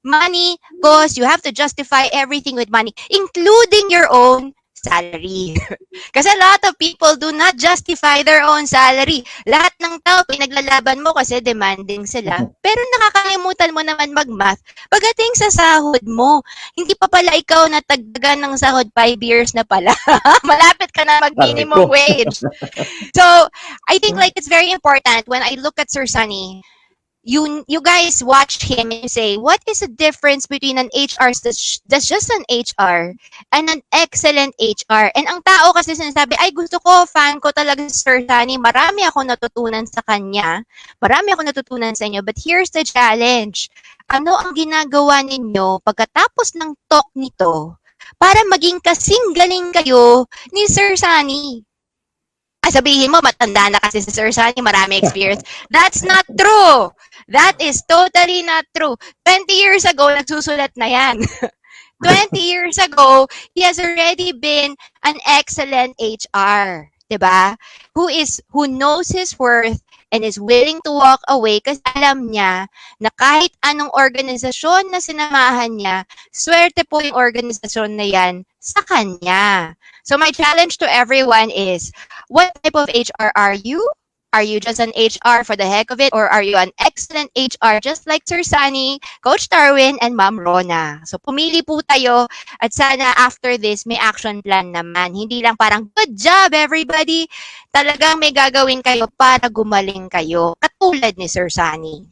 Money, because you have to justify everything with money, including your own salary. Kasi a lot of people do not justify their own salary. Lahat ng tao, pinaglalaban mo kasi demanding sila. Pero nakakalimutan mo naman mag-math pagdating sa sahod mo. Hindi pa pala ikaw natagdagan ng sahod 5 years na pala. Malapit ka na mag-minimum wage. So, I think like it's very important when I look at Sir Sunny, you guys watch him and say, what is the difference between an HR that's just an HR and an excellent HR? And ang tao kasi sinasabi, ay gusto ko, fan ko talaga si Sir Sunny, marami ako natutunan sa kanya, marami ako natutunan sa inyo, but here's the challenge. Ano ang ginagawa ninyo pagkatapos ng talk nito para maging kasing galing kayo ni Sir Sunny? Sabihin mo, matanda na kasi si Sir Sunny, marami experience. That's not true. That is totally not true. 20 years ago, nagsusulat na yan. 20 years ago, he has already been an excellent HR. Diba? Who knows his worth and is willing to walk away kasi alam niya na kahit anong organisasyon na sinamahan niya, swerte po yung organisasyon na yan sa kanya. So my challenge to everyone is, what type of HR are you? Are you just an HR for the heck of it? Or are you an excellent HR just like Sir Sunny, Coach Darwin, and Ma'am Rona? So pumili po tayo at sana after this may action plan naman. Hindi lang parang good job everybody. Talagang may gagawin kayo para gumaling kayo. Katulad ni Sir Sunny.